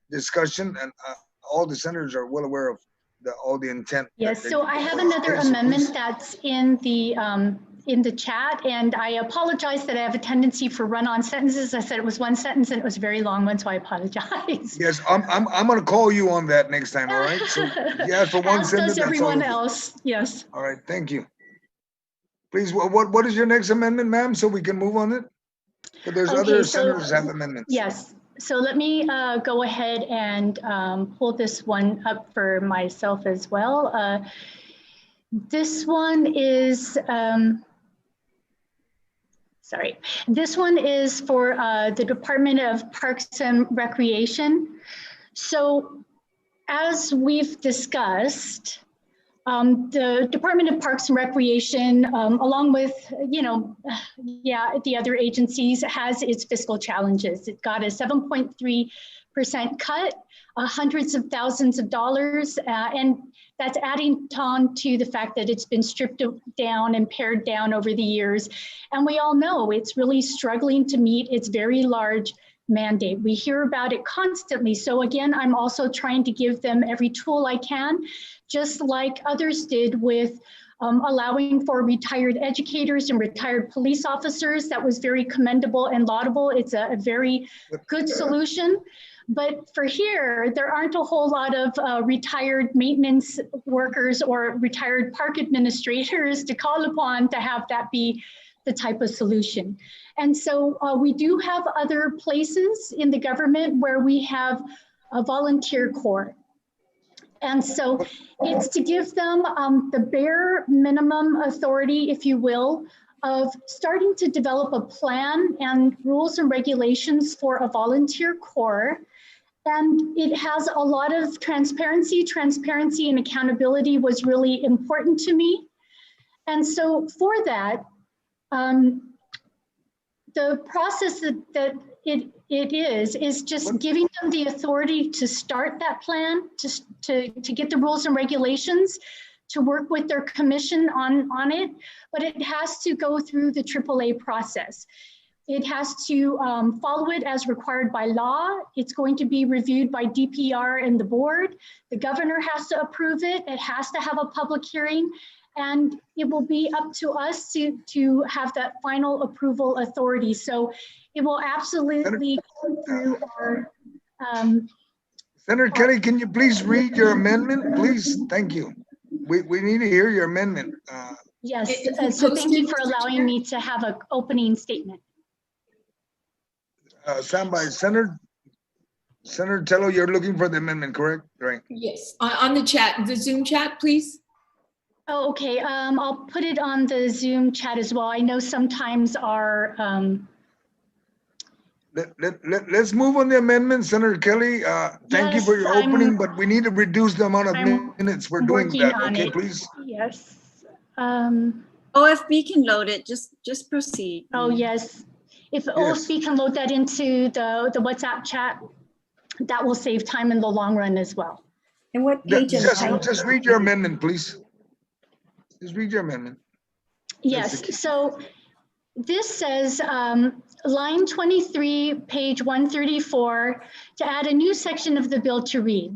Speaker 1: discussion, and all the senators are well aware of all the intent.
Speaker 7: Yes, so I have another amendment that's in the chat, and I apologize that I have a tendency for run-on sentences. I said it was one sentence and it was a very long one, so I apologize.
Speaker 1: Yes, I'm gonna call you on that next time, all right? So yeah, for one sentence.
Speaker 7: As does everyone else, yes.
Speaker 1: All right, thank you. Please, what is your next amendment, ma'am, so we can move on it? But there's other senators have amendments.
Speaker 7: Yes, so let me go ahead and pull this one up for myself as well. This one is, this one is for the Department of Parks and Recreation. So as we've discussed, the Department of Parks and Recreation, along with, the other agencies, has its fiscal challenges. It got a 7.3% cut, hundreds of thousands of dollars, and that's adding on to the fact that it's been stripped down and pared down over the years. And we all know it's really struggling to meet its very large mandate. We hear about it constantly. So again, I'm also trying to give them every tool I can, just like others did with allowing for retired educators and retired police officers. That was very commendable and laudable. It's a very good solution. But for here, there aren't a whole lot of retired maintenance workers or retired park administrators to call upon to have that be the type of solution. And so we do have other places in the government where we have a volunteer corps. And so it's to give them the bare minimum authority, if you will, of starting to develop a plan and rules and regulations for a volunteer corps. And it has a lot of transparency. Transparency and accountability was really important to me. And so for that, the process that it is just giving them the authority to start that plan, to get the rules and regulations, to work with their commission on it, but it has to go through the AAA process. It has to follow it as required by law. It's going to be reviewed by DPR and the board. The governor has to approve it. It has to have a public hearing, and it will be up to us to have that final approval authority. So it will absolutely go through our
Speaker 1: Senator Kelly, can you please read your amendment, please? Thank you. We need to hear your amendment.
Speaker 7: yes, so thank you for allowing me to have an opening statement.
Speaker 1: Stand by. Senator Tello, you're looking for the amendment, correct? Right.
Speaker 15: Yes, on the chat, the Zoom chat, please.
Speaker 7: Oh, okay. I'll put it on the Zoom chat as well. I know sometimes our
Speaker 1: Let's move on the amendment, Senator Kelly. Thank you for your opening, but we need to reduce the amount of minutes we're doing that. Okay, please.
Speaker 7: Yes.
Speaker 16: OFB can load it. Just proceed.
Speaker 7: Oh, yes. If OFB can load that into the WhatsApp chat, that will save time in the long run as well.
Speaker 16: And what page is it?
Speaker 1: Just read your amendment, please. Just read your amendment.
Speaker 7: Yes, so this says line 23, page 134, to add a new section of the bill to read.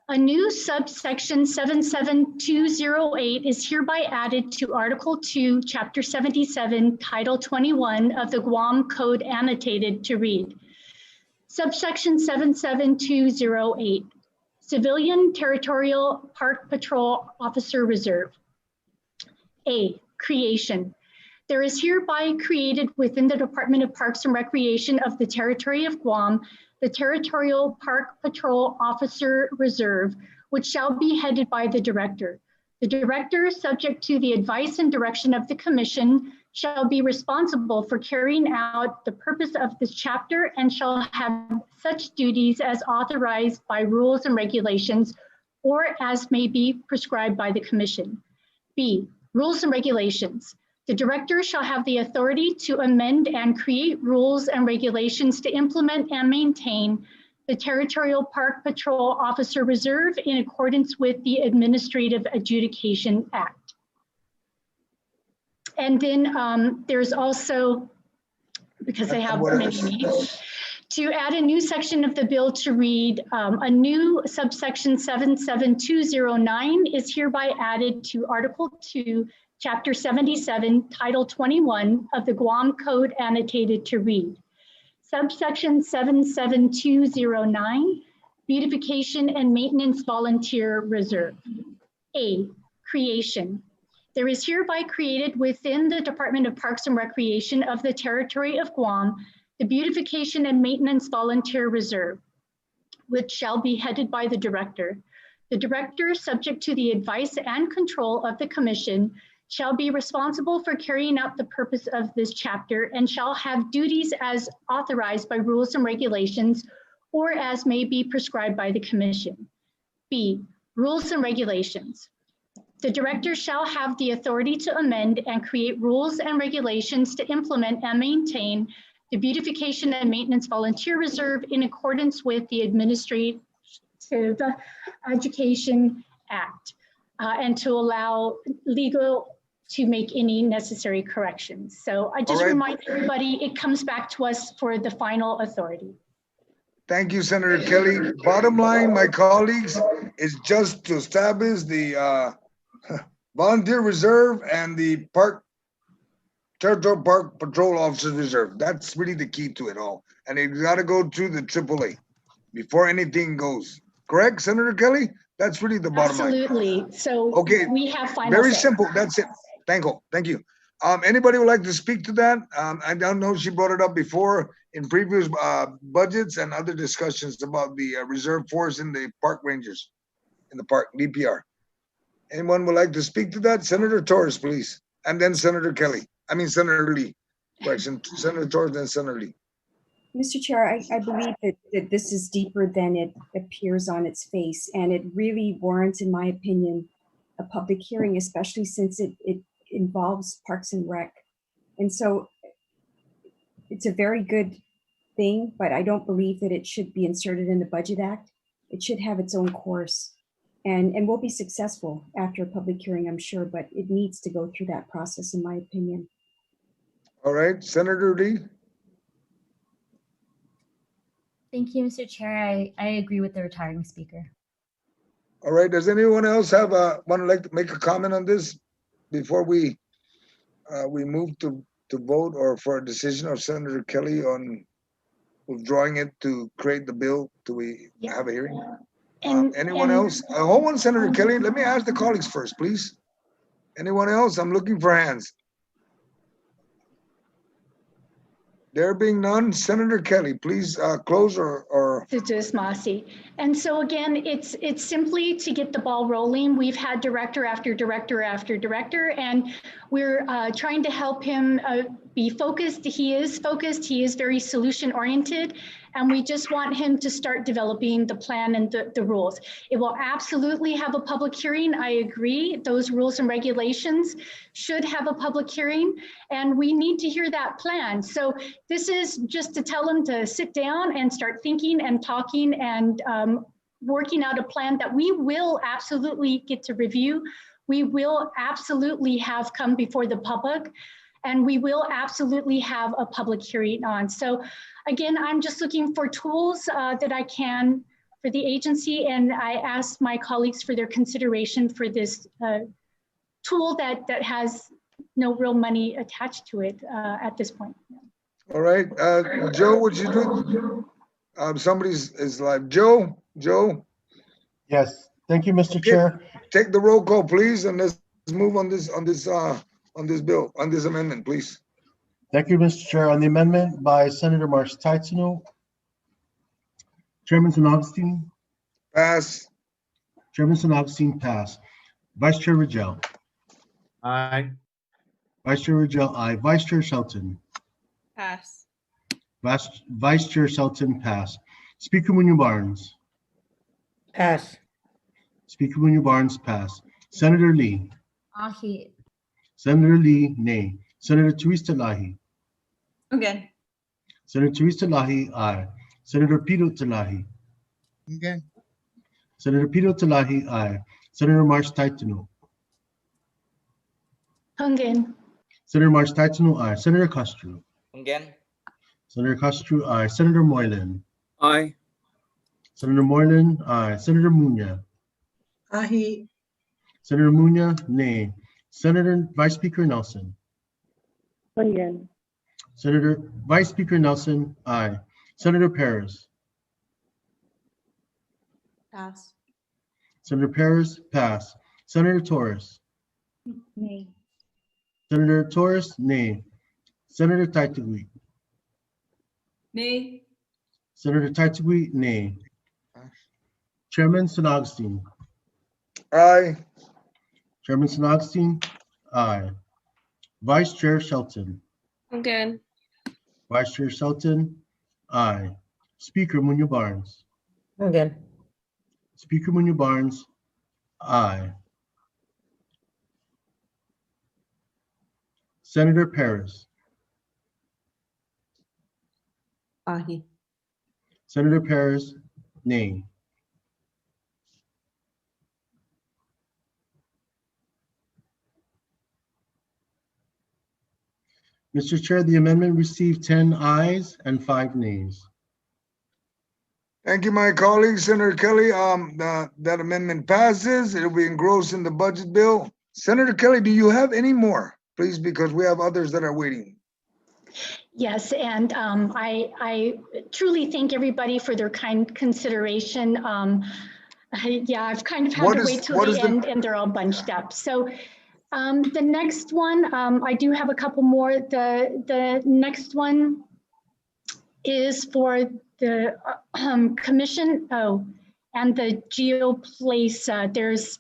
Speaker 7: A new subsection 77208 is hereby added to Article 2, Chapter 77, Title 21 of the Guam Code annotated to read. Subsection 77208, Civilian Territorial Park Patrol Officer Reserve. A, creation. There is hereby created within the Department of Parks and Recreation of the Territory of Guam, the Territorial Park Patrol Officer Reserve, which shall be headed by the Director. The Director, subject to the advice and direction of the Commission, shall be responsible for carrying out the purpose of this chapter and shall have such duties as authorized by rules and regulations or as may be prescribed by the Commission. B, rules and regulations. The Director shall have the authority to amend and create rules and regulations to implement and maintain the Territorial Park Patrol Officer Reserve in accordance with the Administrative Adjudication Act. And then there's also, because they have many needs, to add a new section of the bill to read, a new subsection 77209 is hereby added to Article 2, Chapter 77, Title 21 of the Guam Code annotated to read. Subsection 77209, Beautification and Maintenance Volunteer Reserve. A, creation. There is hereby created within the Department of Parks and Recreation of the Territory of Guam, the Beautification and Maintenance Volunteer Reserve, which shall be headed by the Director. The Director, subject to the advice and control of the Commission, shall be responsible for carrying out the purpose of this chapter and shall have duties as authorized by rules and regulations or as may be prescribed by the Commission. B, rules and regulations. The Director shall have the authority to amend and create rules and regulations to implement and maintain the Beautification and Maintenance Volunteer Reserve in accordance with the Administrative Education Act and to allow legal to make any necessary corrections. So I just remind everybody, it comes back to us for the final authority.
Speaker 1: Thank you, Senator Kelly. Bottom line, my colleagues, is just to establish the Volunteer Reserve and the Territorial Park Patrol Officers Reserve. That's really the key to it all. And it's got to go through the AAA before anything goes. Correct, Senator Kelly? That's really the bottom line.
Speaker 7: Absolutely. So we have final
Speaker 1: Very
Speaker 7: say.
Speaker 1: simple. That's it. Thank you. Anybody would like to speak to that? I don't know if she brought it up before in previous budgets and other discussions about the reserve force in the park rangers, in the park, DPR. Anyone would like to speak to that? Senator Torres, please. And then Senator Kelly. I mean, Senator Lee. Correction. Senator Torres, then Senator Lee.
Speaker 17: Mr. Chair, I believe that this is deeper than it appears on its face, and it really warrants, in my opinion, a public hearing, especially since it involves Parks and Rec. And so it's a very good thing, but I don't believe that it should be inserted in the Budget Act. It should have its own course. And we'll be successful after a public hearing, I'm sure, but it needs to go through that process, in my opinion.
Speaker 1: All right, Senator Lee.
Speaker 2: Thank you, Mr. Chair. I agree with the retiring speaker.
Speaker 1: All right, does anyone else want to like to make a comment on this before we move to vote or for a decision of Senator Kelly on withdrawing it to create the bill? Do we have a hearing? Anyone else? Hold on, Senator Kelly. Let me ask the colleagues first, please. Anyone else? I'm looking for hands. There being none, Senator Kelly, please close or
Speaker 7: Masi. And so again, it's simply to get the ball rolling. We've had director after director after director, and we're trying to help him be focused. He is focused. He is very solution oriented, and we just want him to start developing the plan and the rules. It will absolutely have a public hearing. I agree. Those rules and regulations should have a public hearing, and we need to hear that plan. So this is just to tell him to sit down and start thinking and talking and working out a plan that we will absolutely get to review. We will absolutely have come before the public, and we will absolutely have a public hearing on. So again, I'm just looking for tools that I can for the agency, and I ask my colleagues for their consideration for this tool that has no real money attached to it at this point.
Speaker 1: all right, Joe, would you do? Somebody's is live. Joe.
Speaker 3: Yes, thank you, Mr. Chair.
Speaker 1: Take the roll call, please, and let's move on this bill, on this amendment, please.
Speaker 3: Thank you, Mr. Chair. On the amendment by Senator Marsh Taitsino, Chairman San Agustin.
Speaker 1: Pass.
Speaker 3: Chairman San Agustin, pass. Vice Chair Rigel.
Speaker 4: Aye.
Speaker 3: Vice Chair Rigel, aye. Vice Chair Shelton.
Speaker 6: Pass.
Speaker 3: Vice Chair Shelton, pass. Speaker Munoz-Barnes.
Speaker 10: Pass.
Speaker 3: Speaker Munoz-Barnes, pass. Senator Lee.
Speaker 2: Ahi.
Speaker 3: Senator Lee, nay. Senator Teresa Talahi.
Speaker 6: Again.
Speaker 3: Senator Teresa Talahi, aye. Senator Pito Talahi.
Speaker 4: Again.
Speaker 3: Senator Pito Talahi, aye. Senator Marsh Taitino.
Speaker 7: Hungen.
Speaker 3: Senator Marsh Taitino, aye. Senator Castro.
Speaker 11: Again.
Speaker 3: Senator Castro, aye. Senator Moylan.
Speaker 14: Aye.
Speaker 3: Senator Moylan, aye. Senator Munya.
Speaker 10: Ahi.
Speaker 3: Senator Munya, nay. Senator Vice Speaker Nelson.
Speaker 10: Again.
Speaker 3: Senator Vice Speaker Nelson, aye. Senator Perez.
Speaker 6: Pass.
Speaker 3: Senator Perez, pass. Senator Torres.
Speaker 17: Nay.
Speaker 3: Senator Torres, nay. Senator Taitugui.
Speaker 15: Nay.
Speaker 3: Senator Taitugui, nay. Chairman San Agustin.
Speaker 1: Aye.
Speaker 3: Chairman San Agustin, aye. Vice Chair Shelton.
Speaker 6: Again.
Speaker 3: Vice Chair Shelton, aye. Speaker Munoz-Barnes.
Speaker 10: Again.
Speaker 3: Speaker Munoz-Barnes, aye. Senator Perez.
Speaker 13: Ahi.
Speaker 3: Senator Perez, nay. Mr. Chair, the amendment received 10 ayes and 5 nays.
Speaker 1: Thank you, my colleagues. Senator Kelly, that amendment passes. It'll be engrossed in the budget bill. Senator Kelly, do you have any more, please, because we have others that are waiting.
Speaker 7: Yes, and I truly thank everybody for their kind consideration. I've kind of had to wait till the end, and they're all bunched up. So the next one, I do have a couple more. The next one is for the commission, and the GeoPlace. There's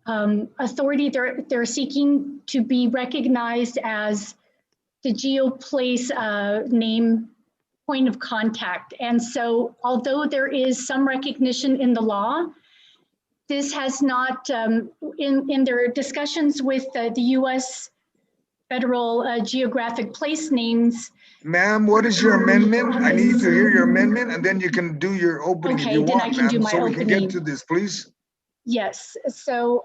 Speaker 7: authority, they're seeking to be recognized as the GeoPlace name point of contact. And so although there is some recognition in the law, this has not, in their discussions with the US federal geographic place names.
Speaker 1: Ma'am, what is your amendment? I need to hear your amendment, and then you can do your opening if
Speaker 7: Okay,
Speaker 1: you
Speaker 7: then
Speaker 1: want,
Speaker 7: I can do
Speaker 1: ma'am,
Speaker 7: my
Speaker 1: so we can get
Speaker 7: opening.
Speaker 1: to this, please.
Speaker 7: Yes, so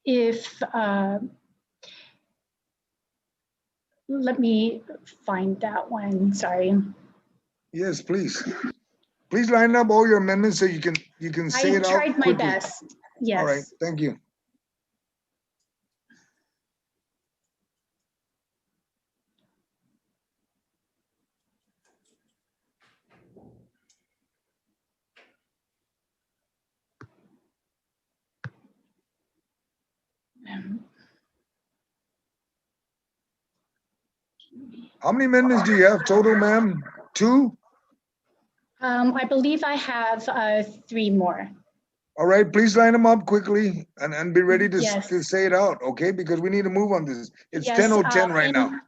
Speaker 7: if, let me find that one, sorry.
Speaker 1: Yes, please. Please line up all your amendments so you can say
Speaker 7: I
Speaker 1: it out
Speaker 7: tried my
Speaker 1: quickly.
Speaker 7: best,
Speaker 1: All right,
Speaker 7: yes.
Speaker 1: thank you. How many amendments do you have total, ma'am? 2?
Speaker 7: I believe I have 3 more.
Speaker 1: All right, please line them up quickly and be ready to
Speaker 7: Yes.
Speaker 1: say it out, okay? Because we need to move on this. It's
Speaker 7: Yes,
Speaker 1: 10:10 right now.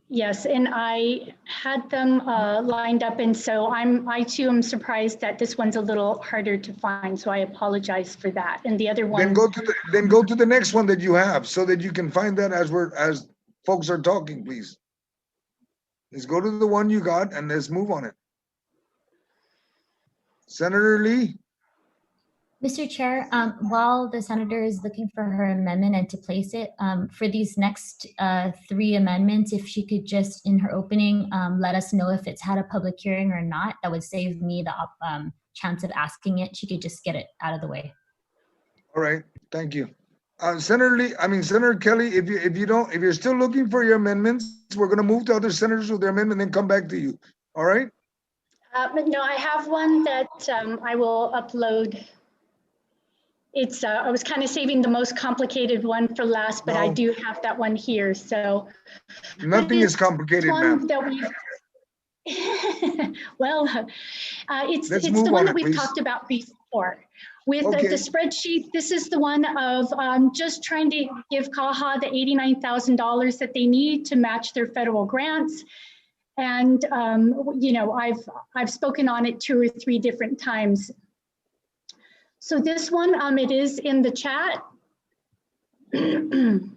Speaker 7: Yes, and I had them lined up, and so I too am surprised that this one's a little harder to find, so I apologize for that. And the other one.
Speaker 1: Then go to the next one that you have so that you can find that as folks are talking, please. Let's go to the one you got and let's move on it. Senator Lee?
Speaker 2: Mr. Chair, while the senator is looking for her amendment and to place it, for these next 3 amendments, if she could just in her opening let us know if it's had a public hearing or not, that would save me the chance of asking it. She could just get it out of the way.
Speaker 1: All right, thank you. Senator Kelly, if you're still looking for your amendments, we're gonna move to other senators with their amendment and then come back to you. All right?
Speaker 7: No, I have one that I will upload. It's I was kind of saving the most complicated one for last, but I
Speaker 1: No.
Speaker 7: do have that one here. So
Speaker 1: Nothing is complicated, ma'am.
Speaker 7: Well, it's the one that we've talked about before. With the spreadsheet, this is the one of just trying to give KAHA the $89,000 that they need to match their federal grants. And you know, I've spoken on it 2 or 3 different times. So this one, it is in the chat. And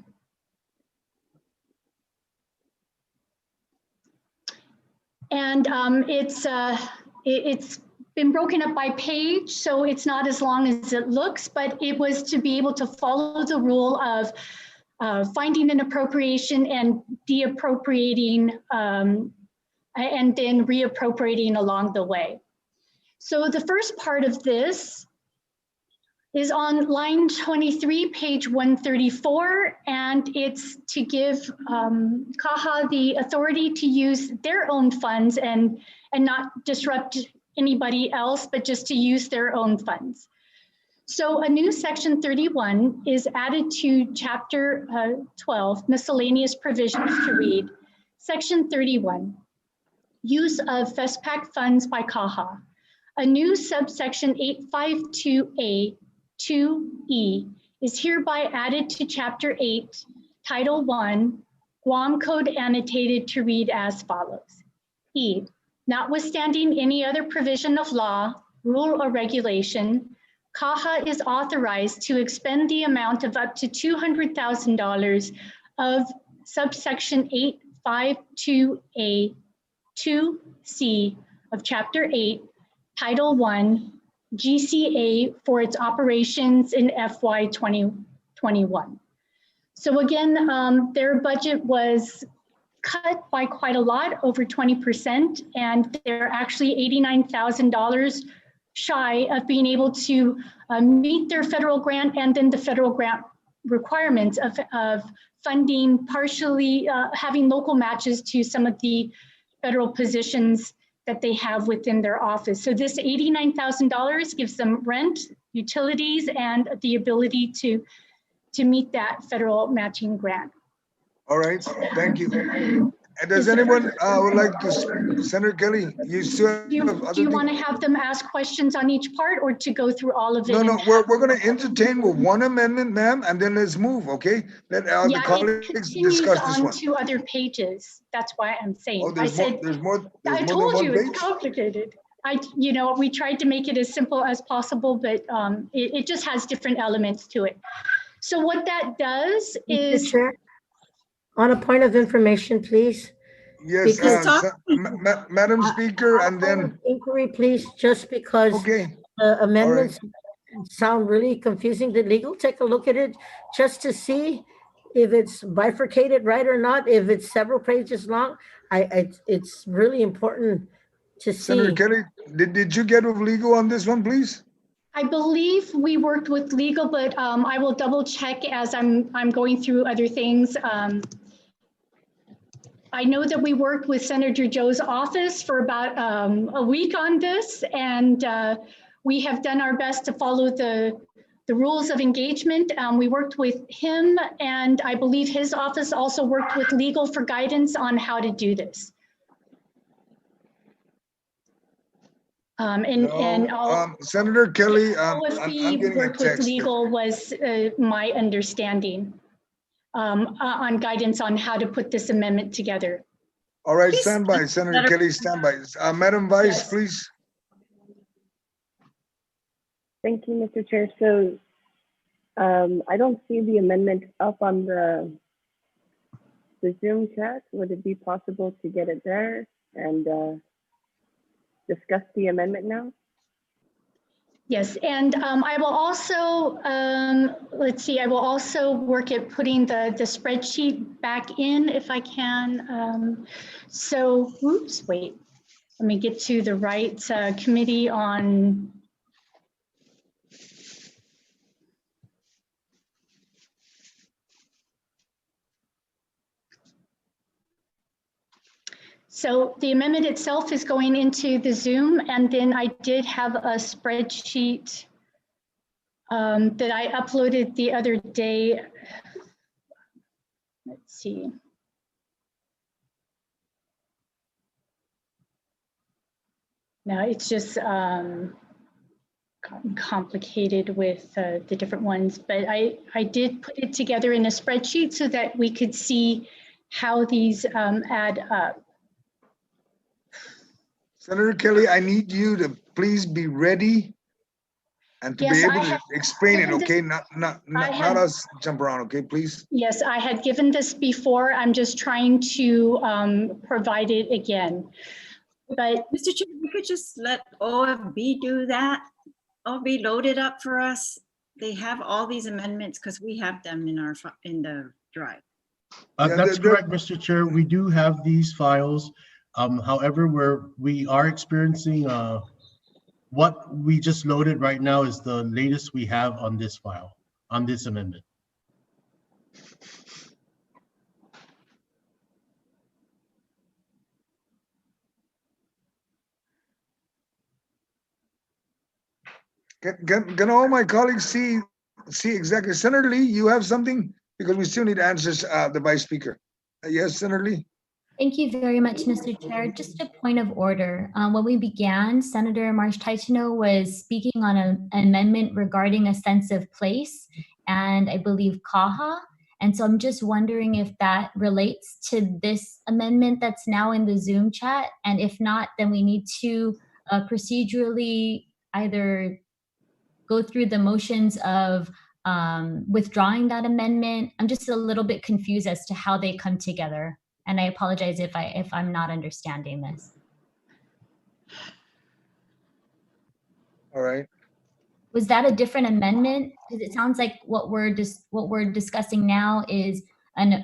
Speaker 7: it's been broken up by page, so it's not as long as it looks, but it was to be able to follow the rule of finding an appropriation and deappropriating and then reappropriating along the way. So the first part of this is on line 23, page 134, and it's to give KAHA the authority to use their own funds and not disrupt anybody else, but just to use their own funds. So a new section 31 is added to chapter 12, miscellaneous provisions to read. Section 31, use of FESPAC funds by KAHA. A new subsection 852A 2E is hereby added to Chapter 8, Title 1, Guam Code annotated to read as follows. E, notwithstanding any other provision of law, rule, or regulation, KAHA is authorized to expend the amount of up to $200,000 of subsection 852A 2C of Chapter 8, Title 1, GCA for its operations in FY 2021. So again, their budget was cut by quite a lot, over 20%, and they're actually $89,000 shy of being able to meet their federal grant and then the federal grant requirements of funding partially, having local matches to some of the federal positions that they have within their office. So this $89,000 gives them rent, utilities, and the ability to meet that federal matching grant.
Speaker 1: All right, thank you. And does anyone would like to, Senator Kelly, you still have
Speaker 7: do you want to have them ask questions on each part or to go through all of it?
Speaker 1: No, we're going to entertain with one amendment, ma'am, and then let's move, okay? Let the colleagues discuss this one.
Speaker 7: On 2 other pages. That's why I'm saying.
Speaker 1: Oh, there's more
Speaker 7: I told you it's complicated. You know, we tried to make it as simple as possible, but it just has different elements to it. So what that does
Speaker 10: Mr.
Speaker 7: is,
Speaker 10: Chair, on a point of information, please.
Speaker 1: Yes,
Speaker 10: Because-
Speaker 1: Madam Speaker, and then,
Speaker 10: Inquiry, please, just because
Speaker 1: okay,
Speaker 10: amendments sound really confusing. Did legal take a look at it just to see if it's bifurcated right or not, if it's several pages long? It's really important to
Speaker 1: Senator
Speaker 10: see.
Speaker 1: Kelly, did you get with legal on this one, please?
Speaker 7: I believe we worked with legal, but I will double check as I'm going through other things. I know that we worked with Senator Joe's office for about a week on this, and we have done our best to follow the rules of engagement. We worked with him, and I believe his office also worked with legal for guidance on how to do this.
Speaker 1: Senator Kelly,
Speaker 7: OFB
Speaker 1: I'm getting a
Speaker 7: worked with
Speaker 1: text.
Speaker 7: legal was my understanding on guidance on how to put this amendment together.
Speaker 1: All right, stand by, Senator Kelly, stand by. Madam Vice,
Speaker 7: Yes.
Speaker 1: please.
Speaker 18: Thank you, Mr. Chair. So I don't see the amendment up on the Zoom chat. Would it be possible to get it there and discuss the amendment now?
Speaker 7: Yes, and I will also, let's see, I will also work at putting the spreadsheet back in if I can. So, oops, wait, let me get to the right committee on. So the amendment itself is going into the Zoom, and then I did have a spreadsheet that I uploaded the other day. Let's see. Now it's just complicated with the different ones, but I did put it together in a spreadsheet so that we could see how these add up.
Speaker 1: Senator Kelly, I need you to please be ready and to be
Speaker 7: Yes,
Speaker 1: able
Speaker 7: I
Speaker 1: to
Speaker 7: have
Speaker 1: explain it,
Speaker 7: given this-
Speaker 1: okay? Not us jump around, okay, please?
Speaker 7: Yes, I had given this before. I'm just trying to provide it again. But
Speaker 16: Mr. Chair, we could just let OFB do that. OFB load it up for us. They have all these amendments because we have them in the drive.
Speaker 1: Yeah,
Speaker 3: That's correct, Mr. Chair. We do have these files. However, we are experiencing what we just loaded right now is the latest we have on this file, on this amendment.
Speaker 1: Can all my colleagues see exactly? Senator Lee, you have something? Because we still need answers, the Vice Speaker. Yes, Senator Lee?
Speaker 2: Thank you very much, Mr. Chair. Just a point of order. When we began, Senator Marsh Taitano was speaking on an amendment regarding a sense of place, and I believe KAHA. And so I'm just wondering if that relates to this amendment that's now in the Zoom chat. And if not, then we need to procedurally either go through the motions of withdrawing that amendment. I'm just a little bit confused as to how they come together. And I apologize if I'm not understanding this.
Speaker 1: All right.
Speaker 2: Was that a different amendment? Because it sounds like what we're discussing now is a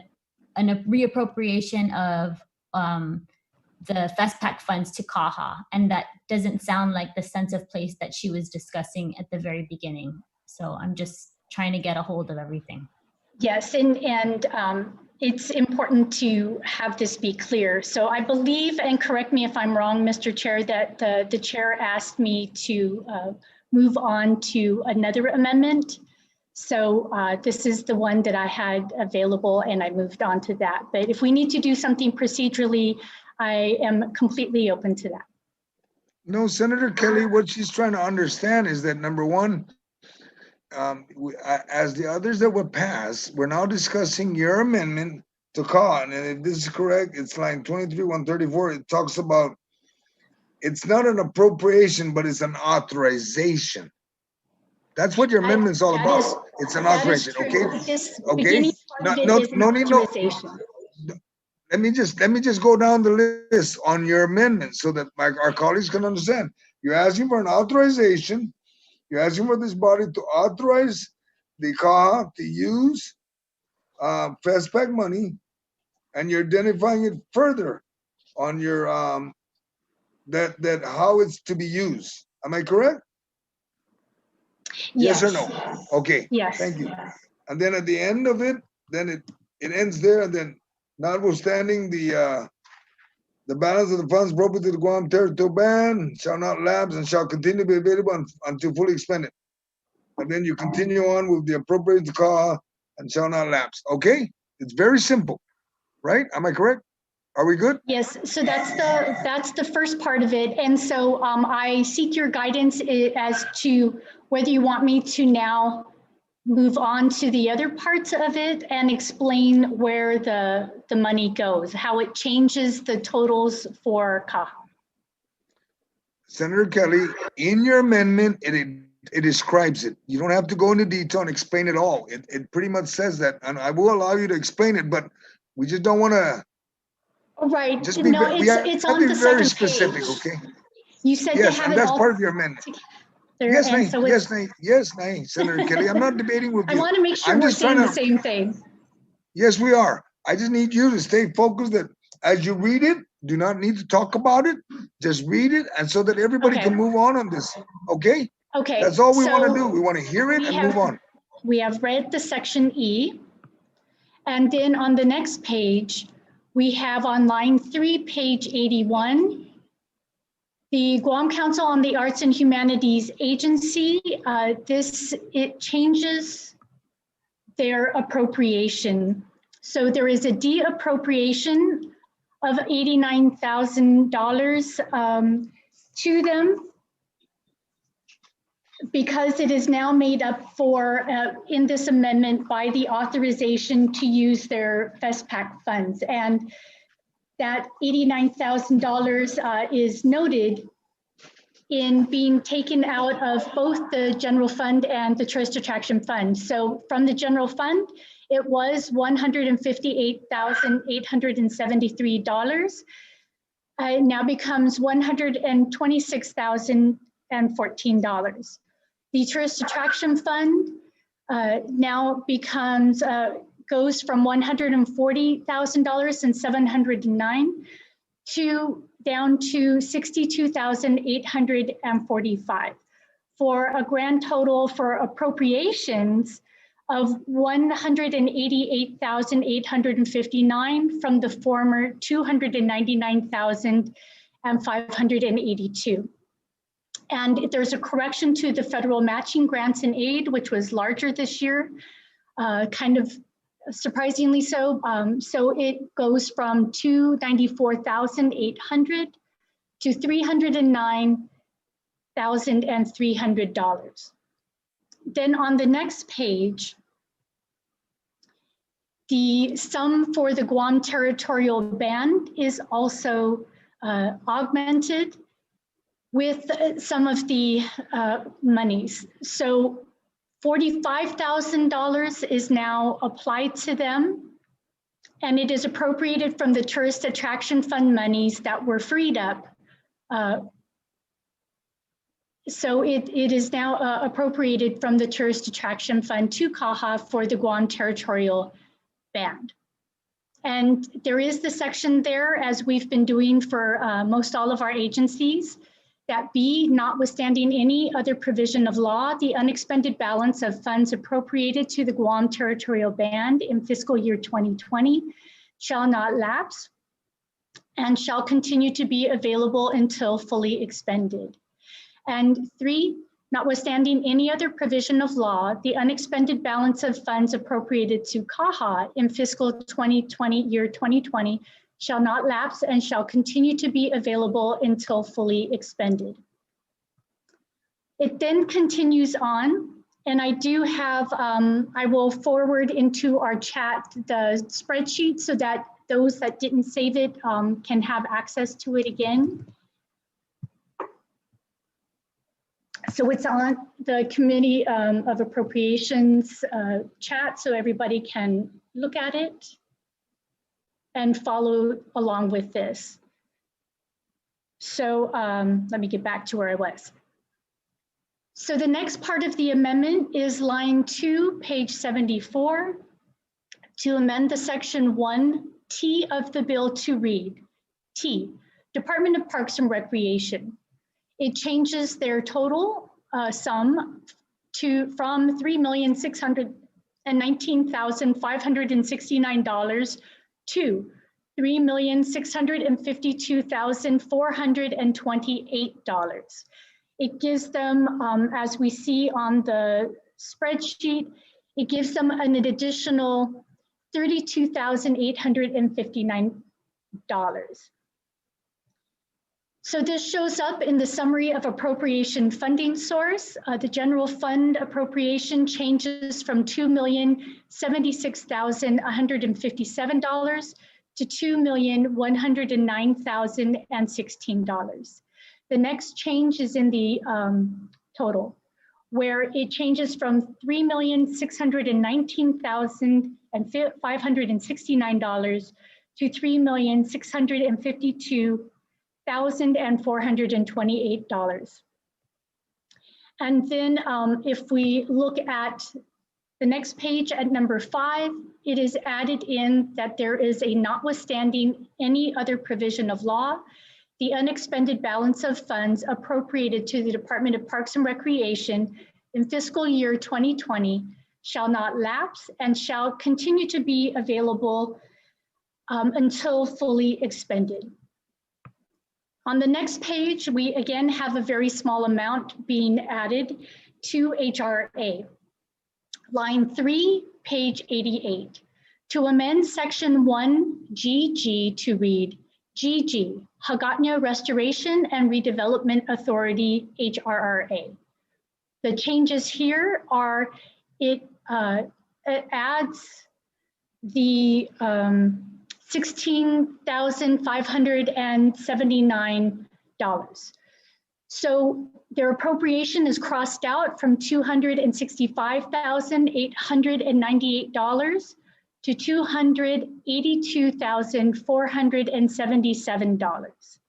Speaker 2: reappropriation of the FESPAC funds to KAHA, and that doesn't sound like the sense of place that she was discussing at the very beginning. So I'm just trying to get a hold of everything.
Speaker 7: yes, and it's important to have this be clear. So I believe, and correct me if I'm wrong, Mr. Chair, that the chair asked me to move on to another amendment. So this is the one that I had available and I moved on to that. But if we need to do something procedurally, I am completely open to that.
Speaker 1: No, Senator Kelly, what she's trying to understand is that number one, as the others that were passed, we're now discussing your amendment to KAHA. And if this is correct, it's line 23-134. It talks about, it's not an appropriation, but it's an authorization. That's what your amendment's all
Speaker 7: That
Speaker 1: about.
Speaker 7: is-
Speaker 1: It's an
Speaker 7: That is
Speaker 1: authorization,
Speaker 7: true.
Speaker 1: okay?
Speaker 7: This
Speaker 1: Okay.
Speaker 7: beginning part of it is an authorization.
Speaker 1: Let me just go down the list on your amendment so that our colleagues can understand. You're asking for an authorization. You're asking for this body to authorize the KAHA to use FESPAC money, and you're identifying it further on your that how it's to be used. Am I correct? Yes or no? Okay.
Speaker 7: Yes.
Speaker 1: Thank you. And then at the end of it, then it ends there, and then notwithstanding the balance of the funds appropriate to the Guam Territorial Band shall not lapse and shall continue to be available until fully expended. And then you continue on with the appropriate to KAHA and shall not lapse. Okay? It's very simple, right? Am I correct? Are we good?
Speaker 7: Yes, so that's the first part of it. And so I seek your guidance as to whether you want me to now move on to the other parts of it and explain where the money goes, how it changes the totals for KAHA.
Speaker 1: Senator Kelly, in your amendment, it describes it. You don't have to go into detail and explain it all. It pretty much says that, and I will allow you to explain it, but we just don't want to.
Speaker 7: Right.
Speaker 1: Just be.
Speaker 7: No,
Speaker 1: We have
Speaker 7: it's
Speaker 1: to
Speaker 7: on
Speaker 1: be
Speaker 7: the
Speaker 1: very
Speaker 7: second
Speaker 1: specific,
Speaker 7: page.
Speaker 1: okay?
Speaker 7: You said to
Speaker 1: Yes,
Speaker 7: have
Speaker 1: and
Speaker 7: it
Speaker 1: that's
Speaker 7: all
Speaker 1: part of your amendment.
Speaker 7: together,
Speaker 1: Yes,
Speaker 7: and
Speaker 1: Nay.
Speaker 7: so
Speaker 1: Yes, Nay. Yes, Nay. Senator Kelly, I'm not debating with
Speaker 7: I
Speaker 1: you.
Speaker 7: want to make sure
Speaker 1: I'm
Speaker 7: we're
Speaker 1: just trying
Speaker 7: saying the
Speaker 1: to.
Speaker 7: same thing.
Speaker 1: Yes, we are. I just need you to stay focused that as you read it, do not need to talk about it. Just read it, and so that everybody
Speaker 7: Okay.
Speaker 1: can move on this. Okay?
Speaker 7: Okay.
Speaker 1: That's all we want to
Speaker 7: so
Speaker 1: do. We want to hear it and move on.
Speaker 7: We have read the section E. And then on the next page, we have on line 3, page 81, the Guam Council on the Arts and Humanities Agency. It changes their appropriation. So there is a de-appropriation of $89,000 to them, because it is now made up for in this amendment by the authorization to use their FESPAC funds. And that $89,000 is noted in being taken out of both the general fund and the tourist attraction fund. So from the general fund, it was $158,873. It now becomes $126,014. The tourist attraction fund now goes from $140,709 down to $62,845, for a grand total for appropriations of $188,859 from the former $299,582. And there's a correction to the federal matching grants and aid, which was larger this year, kind of surprisingly so. So it goes from $294,800 to $309,300. Then on the next page, the sum for the Guam Territorial Band is also augmented with some of the monies. So $45,000 is now applied to them, and it is appropriated from the Tourist Attraction Fund monies that were freed up. So it is now appropriated from the Tourist Attraction Fund to KAHA for the Guam Territorial Band. And there is the section there, as we've been doing for most all of our agencies, that B, notwithstanding any other provision of law, the unexpended balance of funds appropriated to the Guam Territorial Band in fiscal year 2020 shall not lapse and shall continue to be available until fully expended. And 3, notwithstanding any other provision of law, the unexpended balance of funds appropriated to KAHA in fiscal 2020 shall not lapse and shall continue to be available until fully expended. It then continues on, and I do have, I will forward into our chat the spreadsheet so that those that didn't save it can have access to it again. So it's on the Committee of Appropriations chat, so everybody can look at it and follow along with this. So let me get back to where I was. So the next part of the amendment is line 2, page 74, to amend the section 1T of the bill to read, T, Department of Parks and Recreation. It changes their total sum from $3,619,569 to $3,652,428. It gives them, as we see on the spreadsheet, it gives them an additional $32,859. So this shows up in the summary of appropriation funding source. The general fund appropriation changes from $2,076,157 to $2,109,016. The next change is in the total, where it changes from $3,619,569 to $3,652,428. And then if we look at the next page at number 5, it is added in that there is a notwithstanding any other provision of law, the unexpended balance of funds appropriated to the Department of Parks and Recreation in fiscal year 2020 shall not lapse and shall continue to be available until fully expended. On the next page, we again have a very small amount being added to HRA. Line 3, page 88, to amend section 1GG to read GG, Hagatna Restoration and Redevelopment Authority, HRRA. The changes here are it adds the $16,579. So their appropriation is crossed out from $265,898 to $282,477.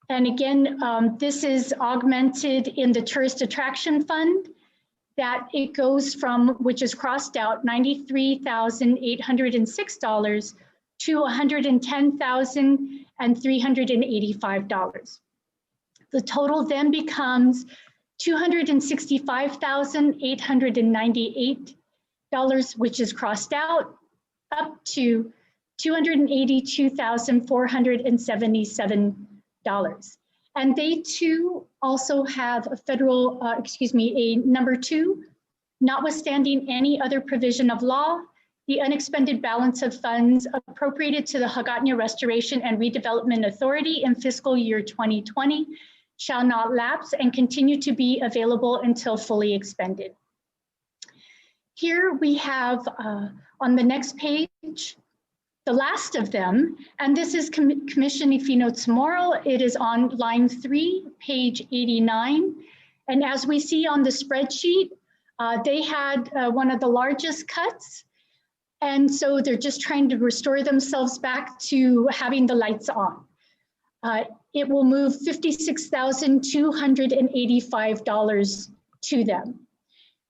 Speaker 7: And again, this is augmented in the Tourist Attraction Fund, that it goes from, which is crossed out, $93,806 to $110,385. The total then becomes $265,898, which is crossed out, up to $282,477. And they too also have a federal, a number 2, notwithstanding any other provision of law, the unexpended balance of funds appropriated to the Hagatna Restoration and Redevelopment Authority in fiscal year 2020 shall not lapse and continue to be available until fully expended. Here we have on the next page, the last of them, and this is Commission Ifino Moral. It is on line 3, page 89. And as we see on the spreadsheet, they had one of the largest cuts. And so they're just trying to restore themselves back to having the lights on. It will move $56,285 to them.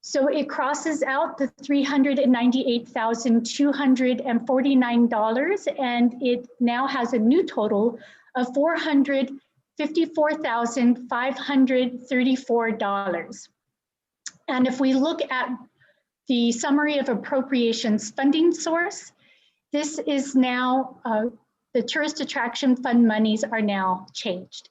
Speaker 7: So it crosses out the $398,249, and it now has a new total of $454,534. And if we look at the summary of appropriations funding source, this is now, the Tourist Attraction Fund monies are now changed.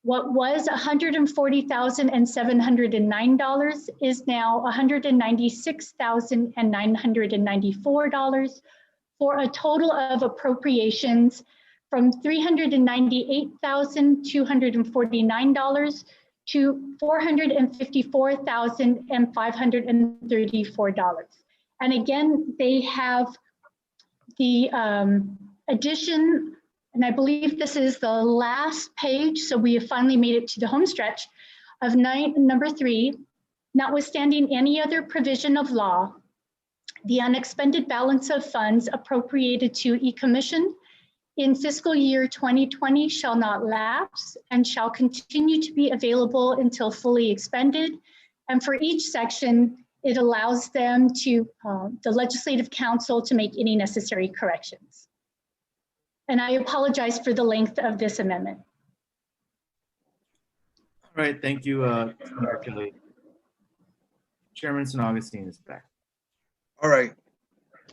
Speaker 7: What was $140,709 is now $196,994 for a total of appropriations from $398,249 to $454,534. And again, they have the addition, and I believe this is the last page, so we have finally made it to the home stretch. of number 3, notwithstanding any other provision of law, the unexpended balance of funds appropriated to E-Commission in fiscal year 2020 shall not lapse and shall continue to be available until fully expended. And for each section, it allows them to, the Legislative Council to make any necessary corrections. And I apologize for the length of this amendment.
Speaker 19: All right, thank you, Senator Kelly. Chairman San Agustin is back.
Speaker 1: All right.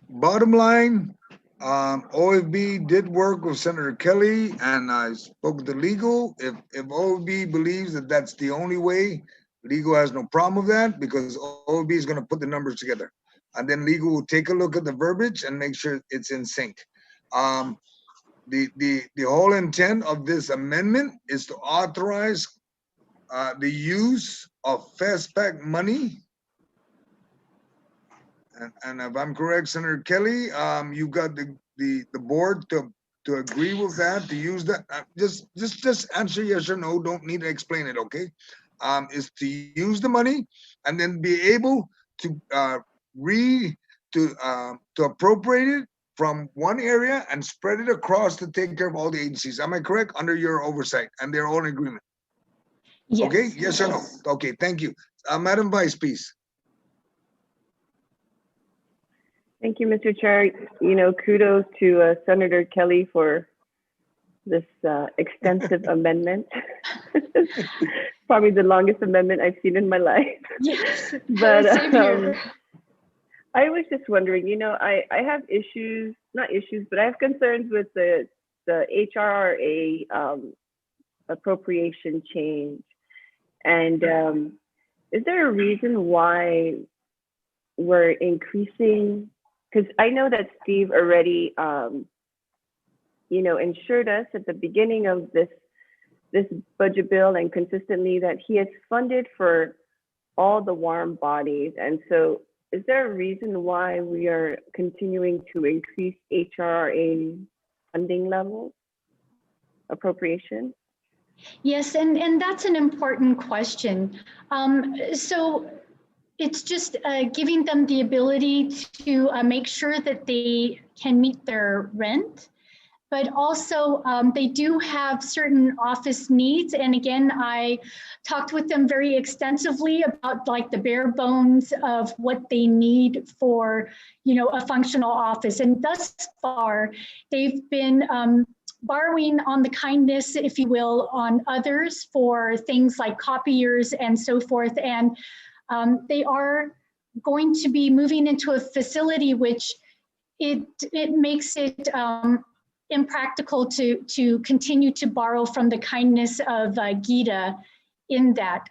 Speaker 1: Bottom line, OFB did work with Senator Kelly, and I spoke to legal. If OFB believes that that's the only way, legal has no problem with that, because OFB is going to put the numbers together, and then legal will take a look at the verbiage and make sure it's in sync. The whole intent of this amendment is to authorize the use of FASTPAC money. And if I'm correct, Senator Kelly, you got the board to agree with that, to use that. Just answer yes or no. Don't need to explain it, okay? Is to use the money and then be able to appropriate it from one area and spread it across to take care of all the agencies. Am I correct? Under your oversight and their own agreement.
Speaker 7: Yes.
Speaker 1: Okay, yes or no? Okay, thank you. Madam Vice, please.
Speaker 18: Thank you, Mr. Chair. You know, kudos to Senator Kelly for this extensive amendment. Probably the longest amendment I've seen in my life.
Speaker 7: Yes,
Speaker 18: but
Speaker 7: same here.
Speaker 18: I was just wondering, you know, I have issues, not issues, but I have concerns with the HRRA appropriation change. And is there a reason why we're increasing? Because I know that Steve already, you know, ensured us at the beginning of this budget bill and consistently that he has funded for all the warm bodies. And so is there a reason why we are continuing to increase HRRA funding levels, appropriation?
Speaker 7: Yes, and that's an important question. So it's just giving them the ability to make sure that they can meet their rent, but also they do have certain office needs. And again, I talked with them very extensively about like the bare bones of what they need for, you know, a functional office. And thus far, they've been borrowing on the kindness, if you will, on others for things like copiers and so forth. And they are going to be moving into a facility which it makes it impractical to continue to borrow from the kindness of Gita in that.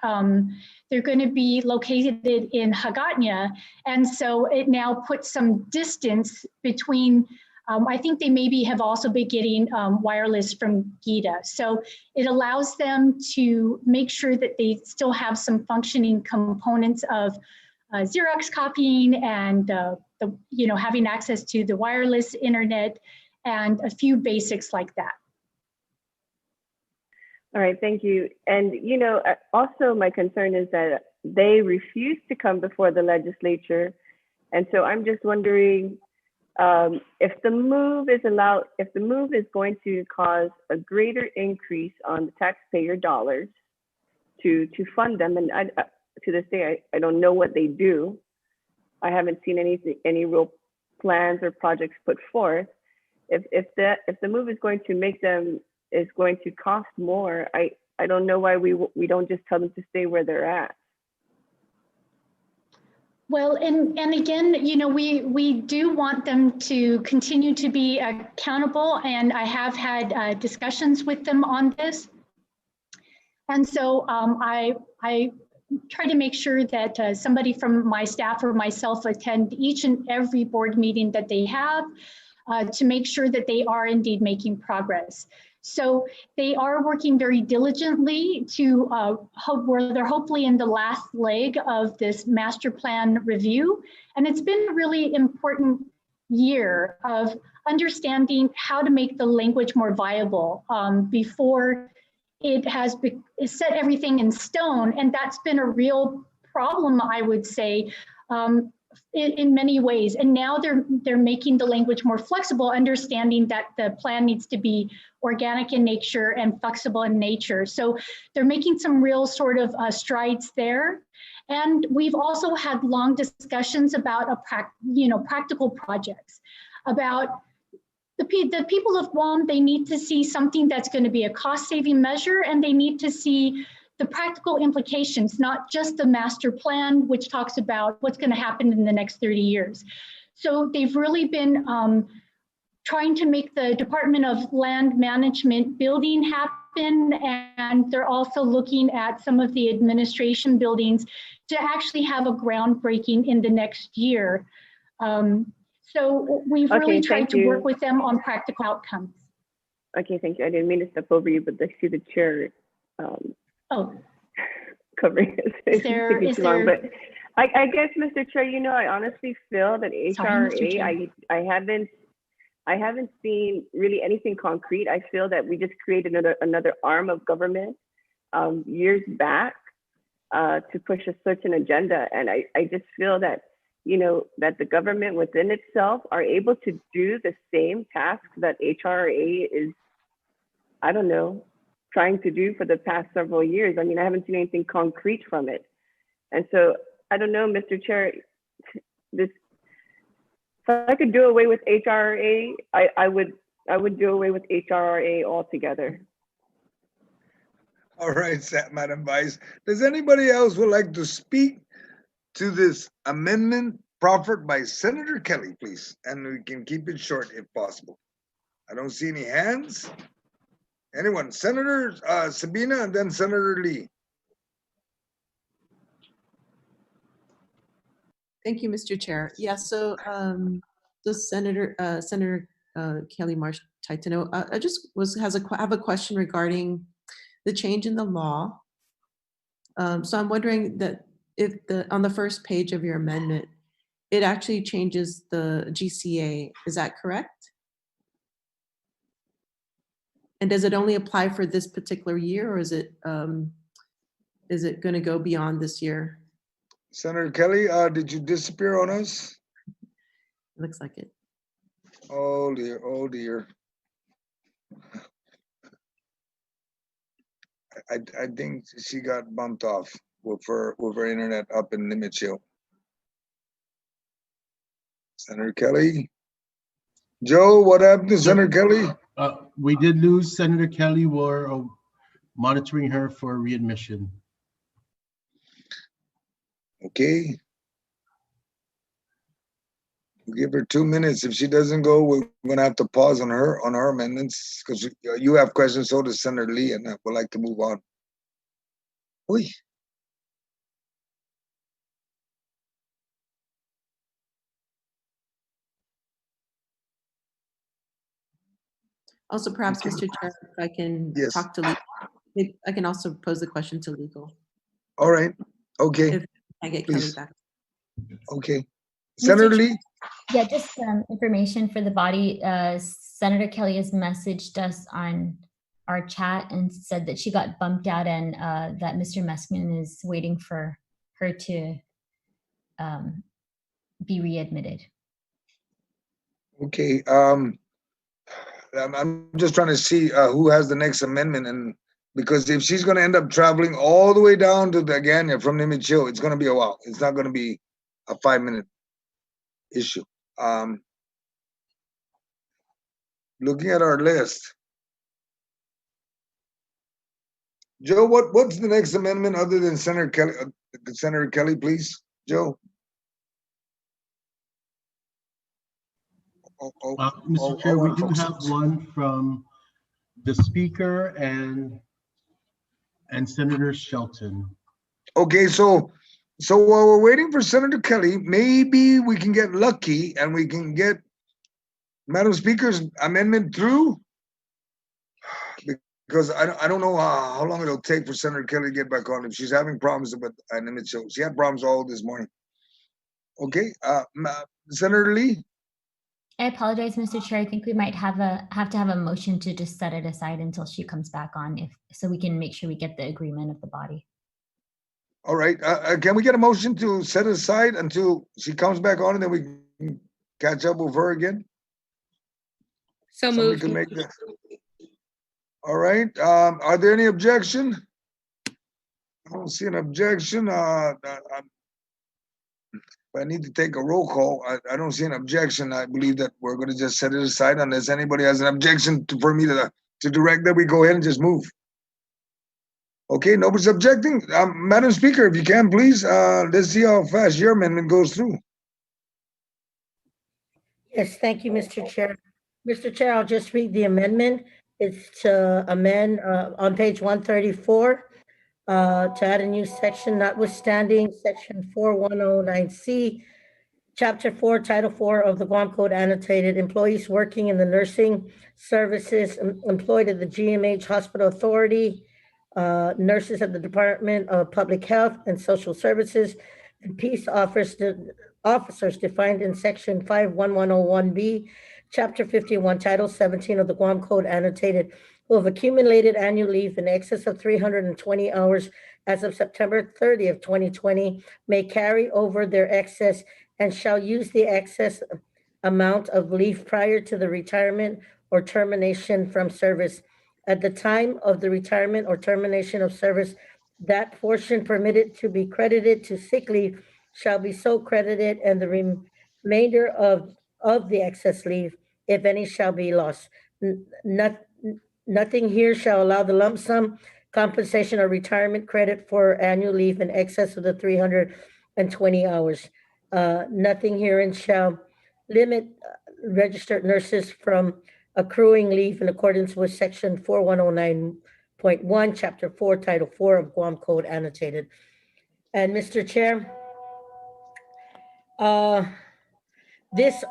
Speaker 7: They're going to be located in Hagatna, and so it now puts some distance between. I think they maybe have also been getting wireless from Gita. So it allows them to make sure that they still have some functioning components of Xerox copying and you know, having access to the wireless internet and a few basics like that.
Speaker 18: All right, thank you. And, you know, also my concern is that they refuse to come before the legislature. And so I'm just wondering, if the move is going to cause a greater increase on the taxpayer dollars to fund them, and to this day, I don't know what they do. I haven't seen any real plans or projects put forth. If the move is going to cost more, I don't know why we don't just tell them to stay where they're at.
Speaker 7: Well, and again, you know, we do want them to continue to be accountable, and I have had discussions with them on this. And so I try to make sure that somebody from my staff or myself attend each and every board meeting that they have to make sure that they are indeed making progress. So they are working very diligently to where they're hopefully in the last leg of this master plan review. And it's been a really important year of understanding how to make the language more viable before it has set everything in stone, and that's been a real problem, I would say, in many ways. And now they're making the language more flexible, understanding that the plan needs to be organic in nature and flexible in nature. So they're making some real sort of strides there. And we've also had long discussions about practical projects, about the people of Guam. They need to see something that's going to be a cost-saving measure, and they need to see the practical implications, not just the master plan, which talks about what's going to happen in the next 30 years. So they've really been trying to make the Department of Land Management building happen, and they're also looking at some of the administration buildings to actually have a groundbreaking in the next year. So we've really tried to work with them on practical outcomes.
Speaker 18: Okay, thank you. I didn't mean to step over you, but I see the chair covering it. But I guess, Mr. Chair, I honestly feel that HRA, I haven't seen really anything concrete. I feel that we just created another arm of government years back to push a certain agenda. And I just feel that, that the government within itself are able to do the same tasks that HRA is, I don't know, trying to do for the past several years. I mean, I haven't seen anything concrete from it. And so I don't know, Mr. Chair, if I could do away with HRA, I would do away with HRA altogether.
Speaker 1: All right, Madam Vice. Does anybody else would like to speak to this amendment proffered by Senator Kelly, please? And we can keep it short if possible. I don't see any hands. Anyone? Senator Sabina and then Senator Lee.
Speaker 13: Thank you, Mr. Chair. Yeah, so the Senator Kelly Marsh Titano, I just have a question regarding the change in the law. So I'm wondering that if on the first page of your amendment, it actually changes the GCA. Is that correct? And does it only apply for this particular year, or is it going to go beyond this year?
Speaker 1: Senator Kelly, did you disappear on us?
Speaker 13: Looks like it.
Speaker 1: Oh dear, oh dear. I think she got bumped off with her internet up in Nimichil. Senator Kelly? Joe, what happened to Senator Kelly?
Speaker 3: We did lose Senator Kelly. We're monitoring her for readmission.
Speaker 1: Okay. We'll give her 2 minutes. If she doesn't go, we're gonna have to pause on her amendments, because you have questions, so does Senator Lee, and we'd like to move on. Oy.
Speaker 13: Also, perhaps, Mr. Chair, if I can talk to legal, I can also pose the question to legal.
Speaker 1: All right. Okay.
Speaker 13: If I get Kelly back.
Speaker 1: Okay. Senator Lee?
Speaker 2: Yeah, just some information for the body. Senator Kelly has messaged us on our chat and said that she got bumped out, and that Mr. Meskman is waiting for her to be readmitted.
Speaker 1: Okay. I'm just trying to see who has the next amendment, and because if she's going to end up traveling all the way down to the Agania from Nimichil, it's going to be a while. It's not going to be a 5-minute issue. Looking at our list, Joe, what's the next amendment other than Senator Kelly? Senator Kelly, please, Joe.
Speaker 3: Mr. Chair, we do have one from the Speaker and Senator Shelton.
Speaker 1: Okay, so while we're waiting for Senator Kelly, maybe we can get lucky and we can get Madam Speaker's amendment through, because I don't know how long it'll take for Senator Kelly to get back on. If she's having problems with she had problems all this morning. Okay, Senator Lee.
Speaker 2: I apologize, Mr. Chair. I think we might have to have a motion to just set it aside until she comes back on, so we can make sure we get the agreement of the body.
Speaker 1: All right, can we get a motion to set it aside until she comes back on and then we can catch up with her again?
Speaker 15: So
Speaker 1: Somebody
Speaker 15: moved.
Speaker 1: can make that. All right, are there any objection? I don't see an objection. But I need to take a roll call. I don't see an objection. I believe that we're going to just set it aside unless anybody has an objection for me to direct that we go ahead and just move. Okay, nobody's objecting. Madam Speaker, if you can, please, let's see how fast your amendment goes through.
Speaker 10: Yes, thank you, Mr. Chair. Mr. Chair, I'll just read the amendment. It's to amend on page 134 to add a new section, notwithstanding section 4109C, Chapter 4, Title 4 of the Guam Code annotated, employees working in the nursing services employed at the GMH Hospital Authority, nurses at the Department of Public Health and Social Services, and peace officers defined in section 51101B, Chapter 51, Title 17 of the Guam Code annotated, who have accumulated annual leave in excess of 320 hours as of September 30th, 2020, may carry over their excess and shall use the excess amount of leave prior to the retirement or termination from service. At the time of the retirement or termination of service, that portion permitted to be credited to sick leave shall be so credited, and the remainder of the excess leave, if any, shall be lost. Nothing here shall allow the lump sum compensation or retirement credit for annual leave in excess of the 320 hours. Nothing herein shall limit registered nurses from accruing leave in accordance with section 4109.1, chapter 4, title 4 of Guam Code annotated. And Mr. Chair, this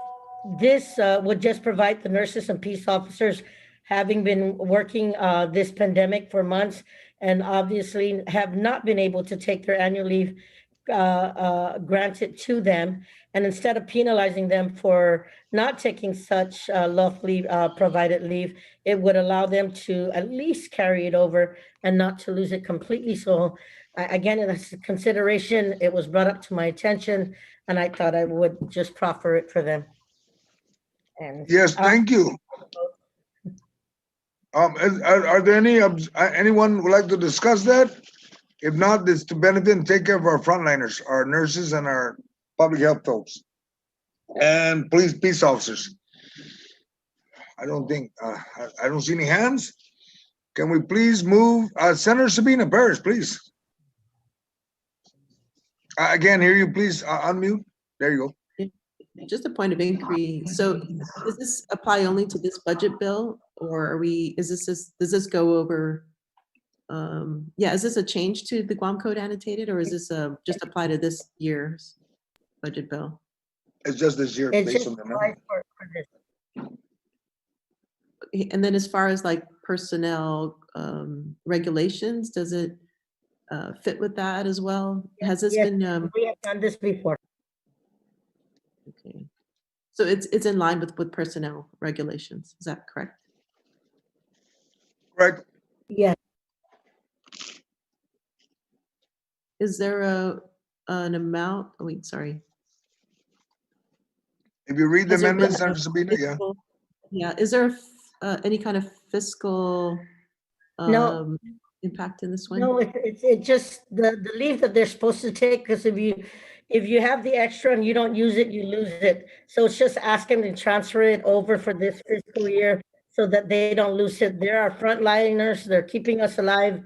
Speaker 10: would just provide the nurses and peace officers, having been working this pandemic for months and obviously have not been able to take their annual leave granted to them, and instead of penalizing them for not taking such lawfully provided leave, it would allow them to at least carry it over and not to lose it completely. So again, in this consideration, it was brought up to my attention, and I thought I would just proffer it for them. And
Speaker 1: yes, thank you. Are there anyone would like to discuss that? If not, it's to benefit and take care of our frontliners, our nurses and our public health folks, and peace officers. I don't think I don't see any hands. Can we please move Senator Sabina Paris, please? I can't hear you. Please unmute. There you go.
Speaker 13: Just a point of inquiry. So does this apply only to this budget bill, or does this go over? Is this a change to the Guam Code annotated, or is this just apply to this year's budget bill?
Speaker 1: It's just this year.
Speaker 10: It's
Speaker 1: based
Speaker 10: just
Speaker 1: on the amendment.
Speaker 10: for this.
Speaker 13: And then as far as like personnel regulations, does it fit with that as well? Has this
Speaker 10: Yes,
Speaker 13: been?
Speaker 10: we have done this before.
Speaker 13: Okay, so it's in line with personnel regulations. Is that correct?
Speaker 1: Correct.
Speaker 10: Yes.
Speaker 13: Is there an amount? Oh, wait, sorry.
Speaker 1: If you read the
Speaker 13: Has there been
Speaker 1: amendments, Senator Sabina, yeah.
Speaker 13: Yeah. Is there any kind of fiscal
Speaker 10: No.
Speaker 13: impact in this one?
Speaker 10: No, it's just the leave that they're supposed to take, because if you have the extra and you don't use it, you lose it. So it's just asking to transfer it over for this fiscal year so that they don't lose it. They're our frontliners, they're keeping us alive,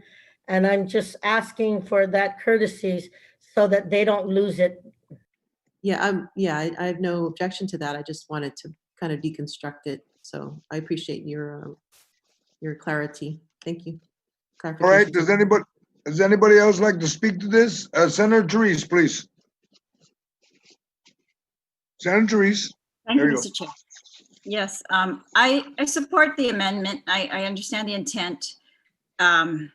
Speaker 10: and I'm just asking for that courtesy so that they don't lose it.
Speaker 13: Yeah, I have no objection to that. I just wanted to kind of deconstruct it. So I appreciate your clarity. Thank you.
Speaker 1: All right, does anybody else like to speak to this? Senator Therese, please. Senator Therese.
Speaker 16: Thank you, Mr. Chair. Yes, I support the amendment. I understand the intent. I'm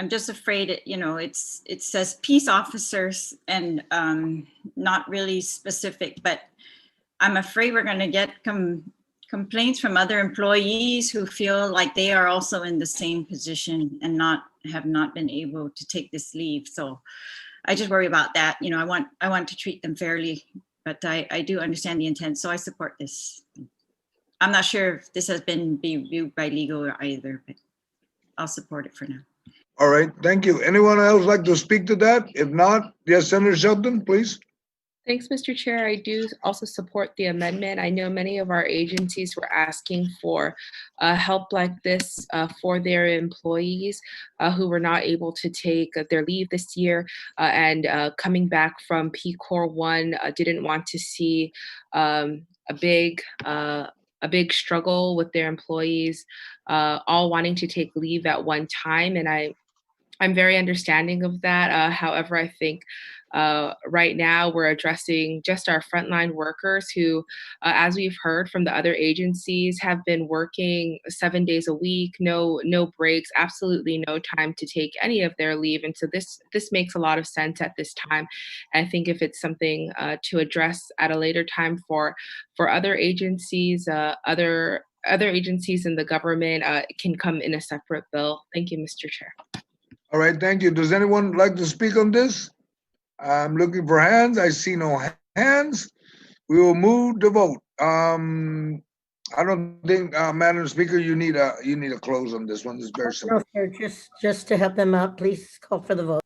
Speaker 16: just afraid it says peace officers and not really specific, but I'm afraid we're going to get complaints from other employees who feel like they are also in the same position and have not been able to take this leave. So I just worry about that. You know, I want to treat them fairly, but I do understand the intent, so I support this. I'm not sure if this has been reviewed by legal either, but I'll support it for now.
Speaker 1: All right, thank you. Anyone else like to speak to that? If not, yes, Senator Shelton, please.
Speaker 6: Thanks, Mr. Chair. I do also support the amendment. I know many of our agencies were asking for help like this for their employees who were not able to take their leave this year and coming back from PCOR 1 didn't want to see a big struggle with their employees all wanting to take leave at one time. And I'm very understanding of that. However, I think right now we're addressing just our frontline workers who, as we've heard from the other agencies, have been working 7 days a week, no breaks, absolutely no time to take any of their leave. And so this makes a lot of sense at this time. I think if it's something to address at a later time for other agencies, other agencies in the government, it can come in a separate bill. Thank you, Mr. Chair.
Speaker 1: All right, thank you. Does anyone like to speak on this? I'm looking for hands. I see no hands. We will move to vote. I don't think, Madam Speaker, you need a close on this one. It's very simple.
Speaker 10: No, sir, just to help them out, please call for the vote.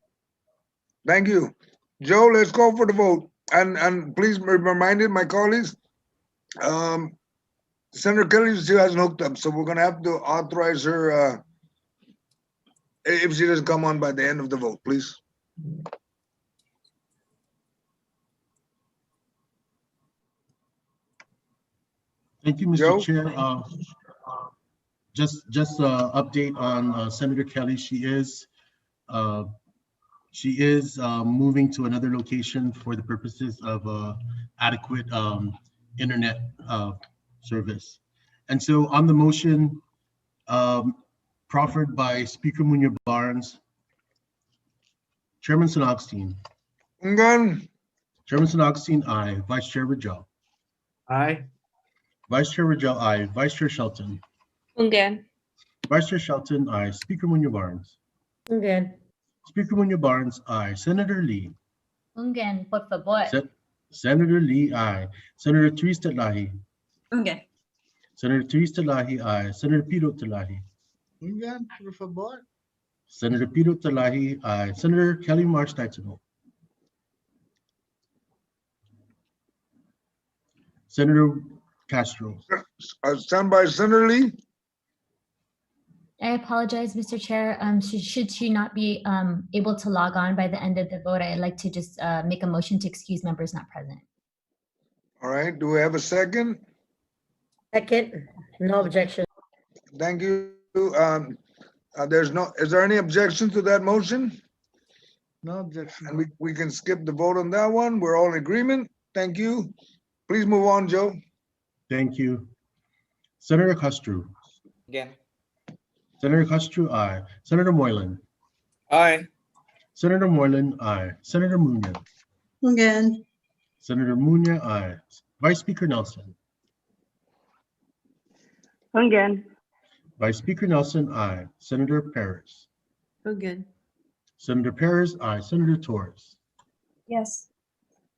Speaker 1: Thank you. Joe, let's call for the vote. And please be reminded, my colleagues, Senator Kelly still hasn't hooked up, so we're gonna have to authorize her if she doesn't come on by the end of the vote, please.
Speaker 3: Thank you, Mr.
Speaker 1: Joe?
Speaker 3: Chair. Just update on Senator Kelly. She is moving to another location for the purposes of adequate internet service. And so on the motion proffered by Speaker Munoz Barnes, Chairman San Agustin.
Speaker 1: Ungan.
Speaker 3: Chairman San Agustin, aye. Vice Chair Rajal.
Speaker 19: Aye.
Speaker 3: Vice Chair Rajal, aye. Vice Chair Shelton.
Speaker 6: Ungan.
Speaker 3: Vice Chair Shelton, aye. Speaker Munoz Barnes.
Speaker 10: Ungan.
Speaker 3: Speaker Munoz Barnes, aye. Senator Lee.
Speaker 2: Ungan, por favor.
Speaker 3: Senator Lee, aye. Senator Therese Talahi.
Speaker 16: Okay.
Speaker 3: Senator Therese Talahi, aye. Senator Piro Talahi.
Speaker 4: Ungan, por favor.
Speaker 3: Senator Piro Talahi, aye. Senator Kelly March Taitano. Senator Castro.
Speaker 1: Stand by, Senator Lee.
Speaker 2: I apologize, Mr. Chair. Should she not be able to log on by the end of the vote, I'd like to just make a motion to excuse members not present.
Speaker 1: All right, do we have a second?
Speaker 10: Second, no objection.
Speaker 1: Thank you. Is there any objection to that motion?
Speaker 4: No objection.
Speaker 1: And we can skip the vote on that one. We're all in agreement. Thank you. Please move on, Joe.
Speaker 3: Thank you. Senator Castro.
Speaker 11: Again.
Speaker 3: Senator Castro, aye. Senator Moylan.
Speaker 11: Aye.
Speaker 3: Senator Moylan, aye. Senator Munoz.
Speaker 9: Again.
Speaker 3: Senator Munoz, aye. Vice Speaker Nelson.
Speaker 18: Again.
Speaker 3: Vice Speaker Nelson, aye. Senator Perez.
Speaker 13: Ungan.
Speaker 3: Senator Perez, aye. Senator Torres.
Speaker 17: Yes.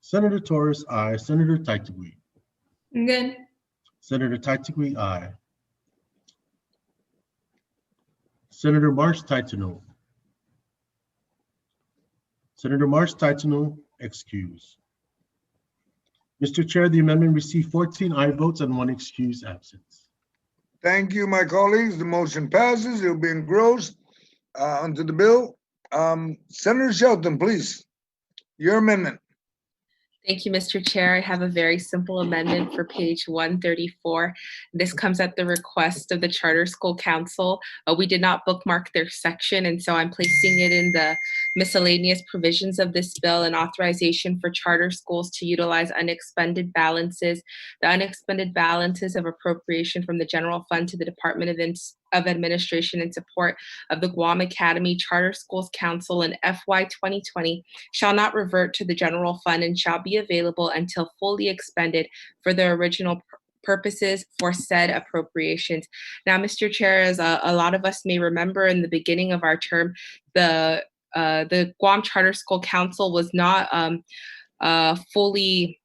Speaker 3: Senator Torres, aye. Senator Taitagui.
Speaker 17: Again.
Speaker 3: Senator Taitagui, aye. Senator March Taitano. Senator March Taitano, excuse. Mr. Chair, the amendment received 14 aye votes and 1 excused absence.
Speaker 1: Thank you, my colleagues. The motion passes. It'll be engrossed onto the bill. Senator Shelton, please. Your amendment.
Speaker 6: Thank you, Mr. Chair. I have a very simple amendment for page 134. This comes at the request of the Charter School Council. We did not bookmark their section, and so I'm placing it in the miscellaneous provisions of this bill, and authorization for charter schools to utilize unexpended balances. The unexpended balances of appropriation from the general fund to the Department of of Administration in support of the Guam Academy Charter Schools Council in FY 2020 shall not revert to the general fund and shall be available until fully expended for the original purposes for said appropriations. Now, Mr. Chair, as a lot of us may remember, in the beginning of our term, the Guam Charter School Council was not fully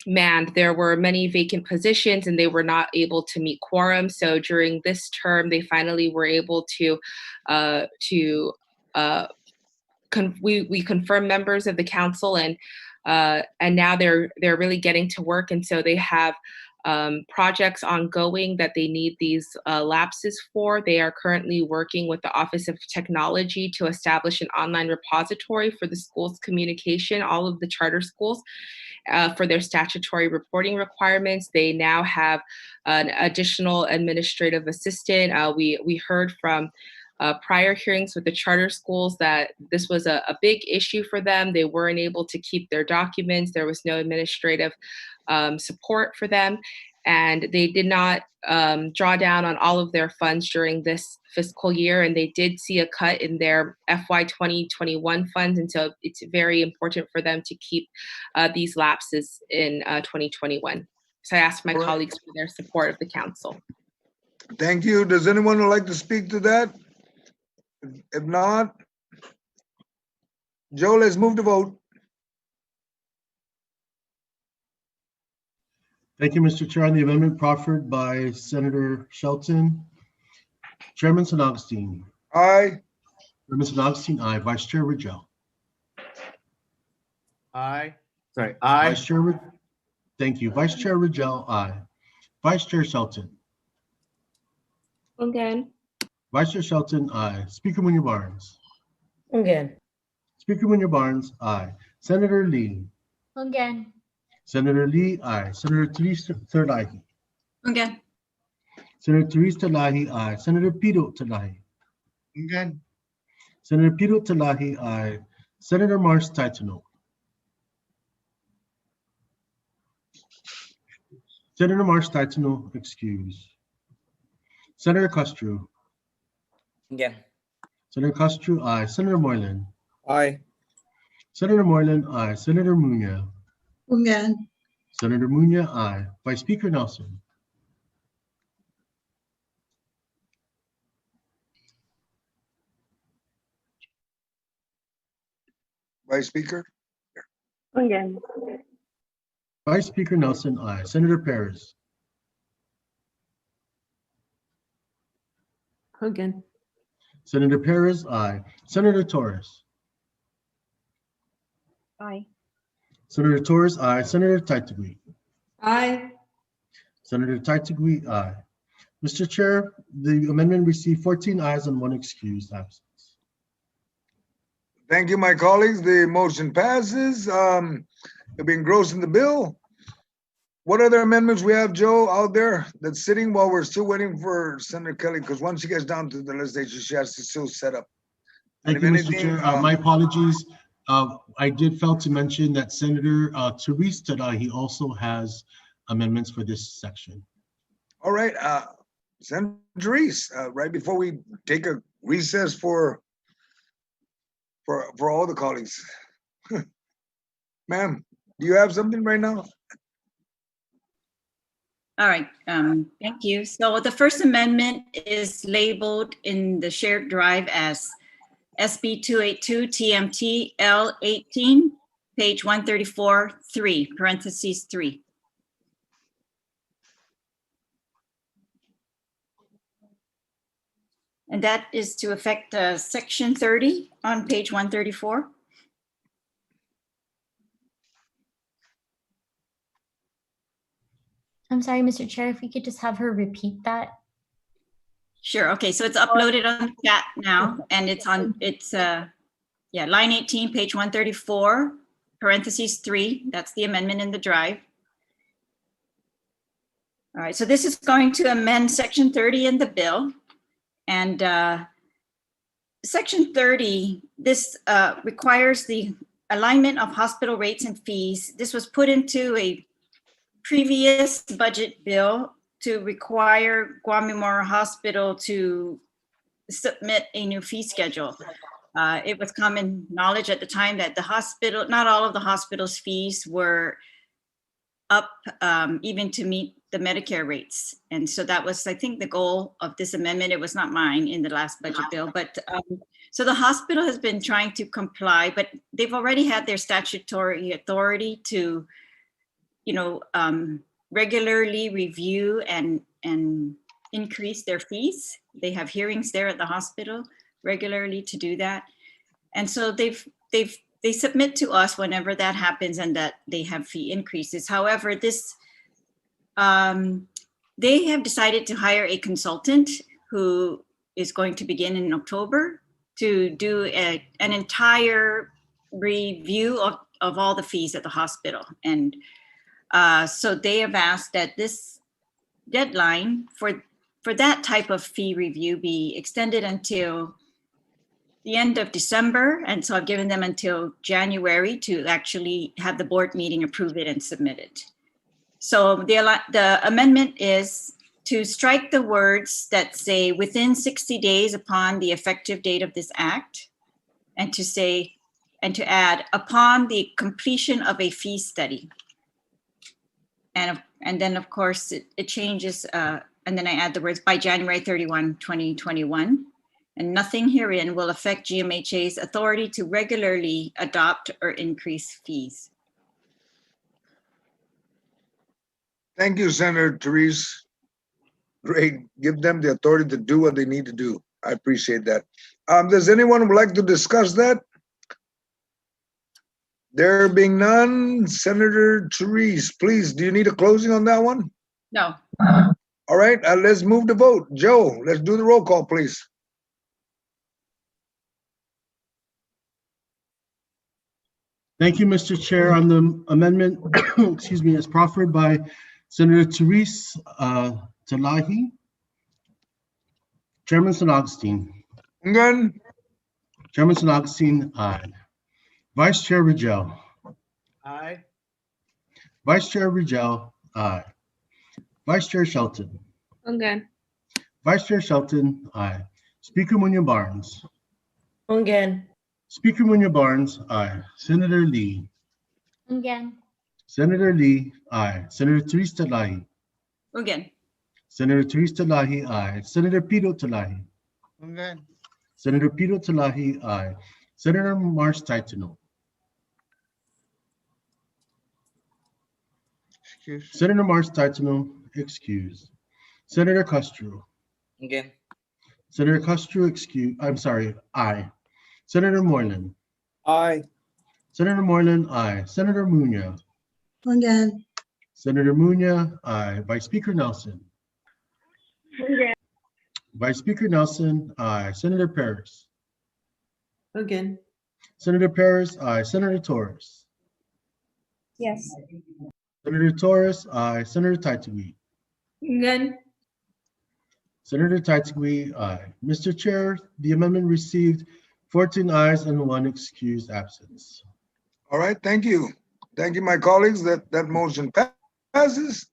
Speaker 6: manned. There were many vacant positions and they were not able to meet quorum. So during this term, they finally were able to we confirmed members of the council, and now they're really getting to work, and so they have projects ongoing that they need these lapses for. They are currently working with the Office of Technology to establish an online repository for the school's communication, all of the charter schools, for their statutory reporting requirements. They now have an additional administrative assistant. We heard from prior hearings with the charter schools that this was a big issue for them. They weren't able to keep their documents. There was no administrative support for them, and they did not draw down on all of their funds during this fiscal year, and they did see a cut in their FY 2021 funds, and so it's very important for them to keep these lapses in 2021. So I ask my colleagues for their support of the council.
Speaker 1: Thank you. Does anyone would like to speak to that? If not, Joe, let's move to vote.
Speaker 3: Thank you, Mr. Chair. On the amendment proffered by Senator Shelton, Chairman San Agustin.
Speaker 1: Aye.
Speaker 3: Chairman San Agustin, aye. Vice Chair Rigel.
Speaker 19: Aye. Sorry, aye.
Speaker 3: Vice Chair, thank you. Vice Chair Rigel, aye. Vice Chair Shelton.
Speaker 6: Again.
Speaker 3: Vice Chair Shelton, aye. Speaker Munoz-Barnes.
Speaker 10: Again.
Speaker 3: Speaker Munoz-Barnes, aye. Senator Lee.
Speaker 2: Again.
Speaker 3: Senator Lee, aye. Senator Teresa Terlahi.
Speaker 16: Again.
Speaker 3: Senator Teresa Terlahi, aye. Senator Pito Terlahi.
Speaker 4: Again.
Speaker 3: Senator Pito Terlahi, aye. Senator Mars Taitano. Senator Mars Taitano, excuse. Senator Castro.
Speaker 11: Again.
Speaker 3: Senator Castro, aye. Senator Moylan.
Speaker 14: Aye.
Speaker 3: Senator Moylan, aye. Senator Munya.
Speaker 9: Again.
Speaker 3: Senator Munya, aye. Vice Speaker Nelson.
Speaker 1: Vice Speaker.
Speaker 18: Again.
Speaker 3: Vice Speaker Nelson, aye. Senator Perez.
Speaker 13: Again.
Speaker 3: Senator Perez, aye. Senator Torres.
Speaker 17: Aye.
Speaker 3: Senator Torres, aye. Senator Taitagui.
Speaker 6: Aye.
Speaker 3: Senator Taitagui, aye. Mr. Chair, the amendment received 14 ayes and 1 excused absence.
Speaker 1: Thank you, my colleagues. The motion passes. It'll be engrossed in the bill. What other amendments we have, Joe, out there that's sitting while we're still waiting for Senator Kelly? Because once she gets down to the legislature, she has to still set up.
Speaker 3: Thank you, Mr. Chair. My apologies. I did fail to mention that Senator Teresa Terlahi also has amendments for this section.
Speaker 1: All right, Senator Teresa, right before we take a recess for all the colleagues. Ma'am, do you have something right now?
Speaker 16: All right, thank you. So the First Amendment is labeled in the shared drive as SB 282 TMT L18, page 134, 3, parentheses 3. And that is to affect section 30 on page 134.
Speaker 2: I'm sorry, Mr. Chair, if we could just have her repeat that.
Speaker 16: Sure. Okay. So it's uploaded on the chat now, and it's on. It's line 18, page 134, parentheses 3. That's the amendment in the drive. All right. So this is going to amend section 30 in the bill, and section 30. This requires the alignment of hospital rates and fees. This was put into a previous budget bill to require Guam Memorial Hospital to submit a new fee schedule. It was common knowledge at the time that the hospital, not all of the hospital's fees were up even to meet the Medicare rates. And so that was, I think, the goal of this amendment. It was not mine in the last budget bill, but so the hospital has been trying to comply, but they've already had their statutory authority to, regularly review and increase their fees. They have hearings there at the hospital regularly to do that. And so they submit to us whenever that happens and that they have fee increases. However, they have decided to hire a consultant who is going to begin in October to do an entire review of all the fees at the hospital. And so they have asked that this deadline for that type of fee review be extended until the end of December. And so I've given them until January to actually have the board meeting approve it and submit it. So the amendment is to strike the words that say within 60 days upon the effective date of this act, and to add upon the completion of a fee study. And then of course it changes, and then I add the words by January 31, 2021. And nothing herein will affect GMHA's authority to regularly adopt or increase fees.
Speaker 1: Thank you, Senator Therese. Great. Give them the authority to do what they need to do. I appreciate that. Does anyone would like to discuss that? There being none, Senator Therese, please, do you need a closing on that one?
Speaker 16: No.
Speaker 1: All right, let's move the vote. Joe, let's do the roll call, please.
Speaker 3: Thank you, Mr. Chair. On the amendment, excuse me, as proffered by Senator Therese Talahi, Chairman San Agustin.
Speaker 1: Good.
Speaker 3: Chairman San Agustin, aye. Vice Chair Rigel.
Speaker 4: Aye.
Speaker 3: Vice Chair Rigel, aye. Vice Chair Shelton.
Speaker 6: Ungan.
Speaker 3: Vice Chair Shelton, aye. Speaker Munya Barnes.
Speaker 10: Ungan.
Speaker 3: Speaker Munya Barnes, aye. Senator Lee.
Speaker 2: Again.
Speaker 3: Senator Lee, aye. Senator Therese Talahi.
Speaker 16: Again.
Speaker 3: Senator Therese Talahi, aye. Senator Pito Talahi.
Speaker 4: Ungan.
Speaker 3: Senator Pito Talahi, aye. Senator Mars Taitano.
Speaker 4: Excuse.
Speaker 3: Senator Mars Taitano, excused. Senator Castro.
Speaker 11: Again.
Speaker 3: Senator Castro, excused. I'm sorry, aye. Senator Moreland.
Speaker 14: Aye.
Speaker 3: Senator Moreland, aye. Senator Munya.
Speaker 9: Again.
Speaker 3: Senator Munya, aye. Vice Speaker Nelson. Vice Speaker Nelson, aye. Senator Paris.
Speaker 13: Again.
Speaker 3: Senator Paris, aye. Senator Torres.
Speaker 17: Yes.
Speaker 3: Senator Torres, aye. Senator Taitagui.
Speaker 6: Ungan.
Speaker 3: Senator Taitagui, aye. Mr. Chair, the amendment received 14 ayes and 1 excused absence.
Speaker 1: All right, thank you. Thank you, my colleagues. That motion passes.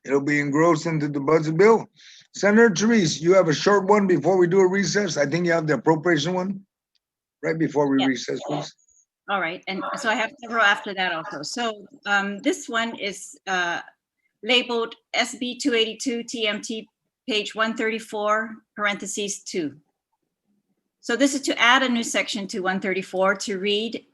Speaker 1: It'll be engrossed into the budget bill. Senator Therese, you have a short one before we do a recess. I think you have the appropriation one right before we
Speaker 16: Yeah.
Speaker 1: recess, please.
Speaker 16: All right, and so I have several after that also. So this one is labeled SB 282 TMT, page 134, parentheses 2. So this is to add a new section to 134 to read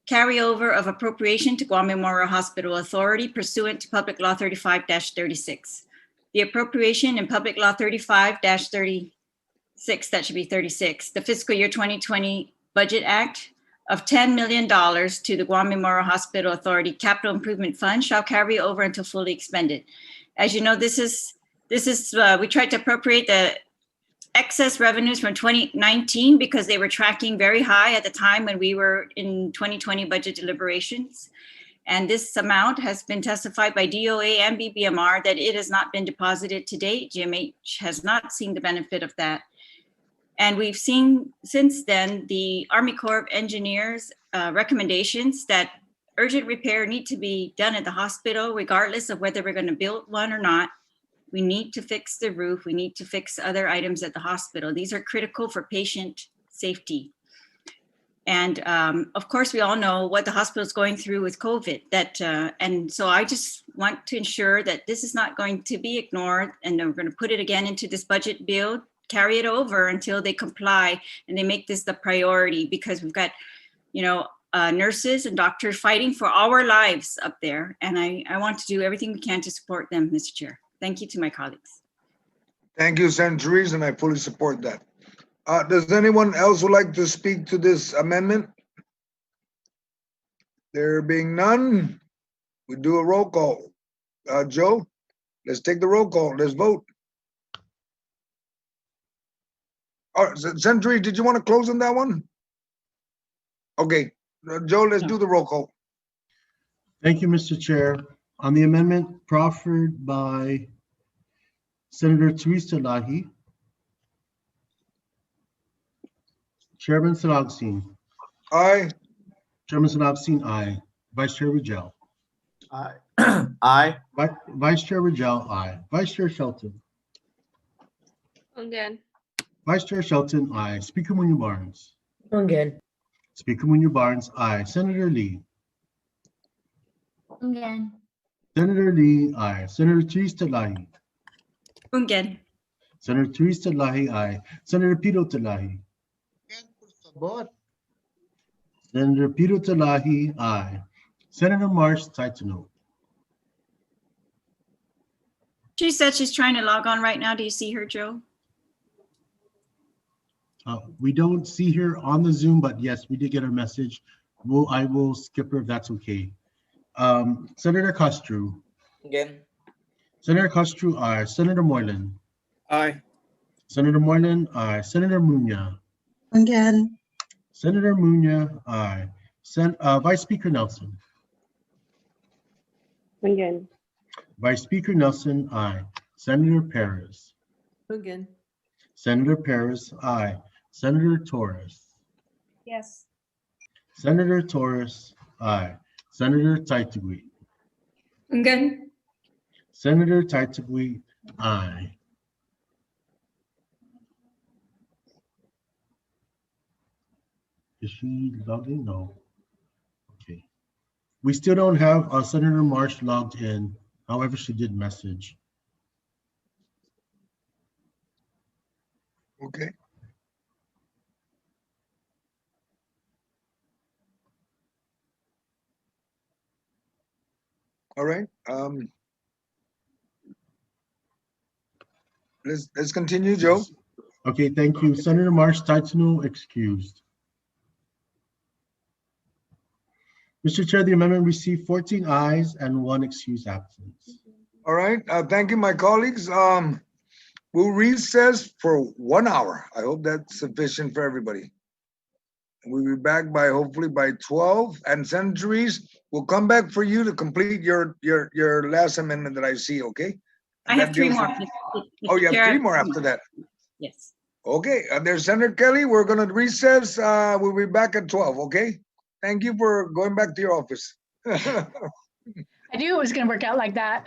Speaker 16: carryover of appropriation to Guam Memorial Hospital Authority pursuant to Public Law 35-36. The appropriation in Public Law 35-36, that should be 36, the fiscal year 2020 Budget Act of $10 million to the Guam Memorial Hospital Authority Capital Improvement Fund shall carry over until fully expended. As you know, this is we tried to appropriate the excess revenues from 2019 because they were tracking very high at the time when we were in 2020 budget deliberations. And this amount has been testified by DOA and BBMR that it has not been deposited to date. GMH has not seen the benefit of that. And we've seen since then the Army Corps of Engineers recommendations that urgent repair need to be done at the hospital, regardless of whether we're going to build one or not. We need to fix the roof. We need to fix other items at the hospital. These are critical for patient safety. And of course, we all know what the hospital is going through with COVID. And so I just want to ensure that this is not going to be ignored, and we're going to put it again into this budget bill, carry it over until they comply and they make this the priority, because we've got, nurses and doctors fighting for our lives up there. And I want to do everything we can to support them, Mr. Chair. Thank you to my colleagues.
Speaker 1: Thank you, Senator Reese, and I fully support that. Does anyone else would like to speak to this amendment? There being none, we do a roll call. Joe, let's take the roll call. Let's vote. All right, Senator Reese, did you want to close on that one? Okay, Joe, let's do the roll call.
Speaker 3: Thank you, Mr. Chair. On the amendment proffered by Senator Teresa Lahi, Chairman Agustin.
Speaker 1: Aye.
Speaker 3: Chairman Agustin, aye. Vice Chair Rigel.
Speaker 19: Aye. Aye.
Speaker 3: Vice Chair Rigel, aye. Vice Chair Shelton.
Speaker 6: Again.
Speaker 3: Vice Chair Shelton, aye. Speaker Munya Barnes.
Speaker 10: Again.
Speaker 3: Speaker Munya Barnes, aye. Senator Lee.
Speaker 2: Again.
Speaker 3: Senator Lee, aye. Senator Teresa Lahi.
Speaker 16: Again.
Speaker 3: Senator Teresa Lahi, aye. Senator Pito Talahi. Senator Pito Talahi, aye. Senator Marsh Taitano.
Speaker 16: She said she's trying to log on right now. Do you see her, Joe?
Speaker 3: We don't see her on the Zoom, but yes, we did get her message. I will skip her if that's okay. Senator Castro.
Speaker 11: Again.
Speaker 3: Senator Castro, aye. Senator Moylan.
Speaker 14: Aye.
Speaker 3: Senator Moylan, aye. Senator Munya.
Speaker 20: Again.
Speaker 3: Senator Munya, aye. Vice Speaker Nelson.
Speaker 18: Again.
Speaker 3: Vice Speaker Nelson, aye. Senator Perez.
Speaker 13: Again.
Speaker 3: Senator Perez, aye. Senator Torres.
Speaker 17: Yes.
Speaker 3: Senator Torres, aye. Senator Taitagui.
Speaker 16: Again.
Speaker 3: Senator Taitagui, aye. Is she logged in? No. Okay. We still don't have Senator Marsh logged in. However, she did message.
Speaker 1: Okay. All right. Let's continue, Joe.
Speaker 3: Okay, thank you. Senator Marsh Taitano excused. Mr. Chair, the amendment received 14 ayes and 1 excused absence.
Speaker 1: All right. Thank you, my colleagues. We'll recess for 1 hour. I hope that's sufficient for everybody. We'll be back hopefully by 12. And Senator Reese, we'll come back for you to complete your last amendment that I see, okay?
Speaker 16: I have 3 more.
Speaker 1: Oh, you have 3 more after that.
Speaker 16: Yes.
Speaker 1: Okay, there's Senator Kelly. We're gonna recess. We'll be back at 12, okay? Thank you for going back to your office.
Speaker 7: I knew it was going to work out like that.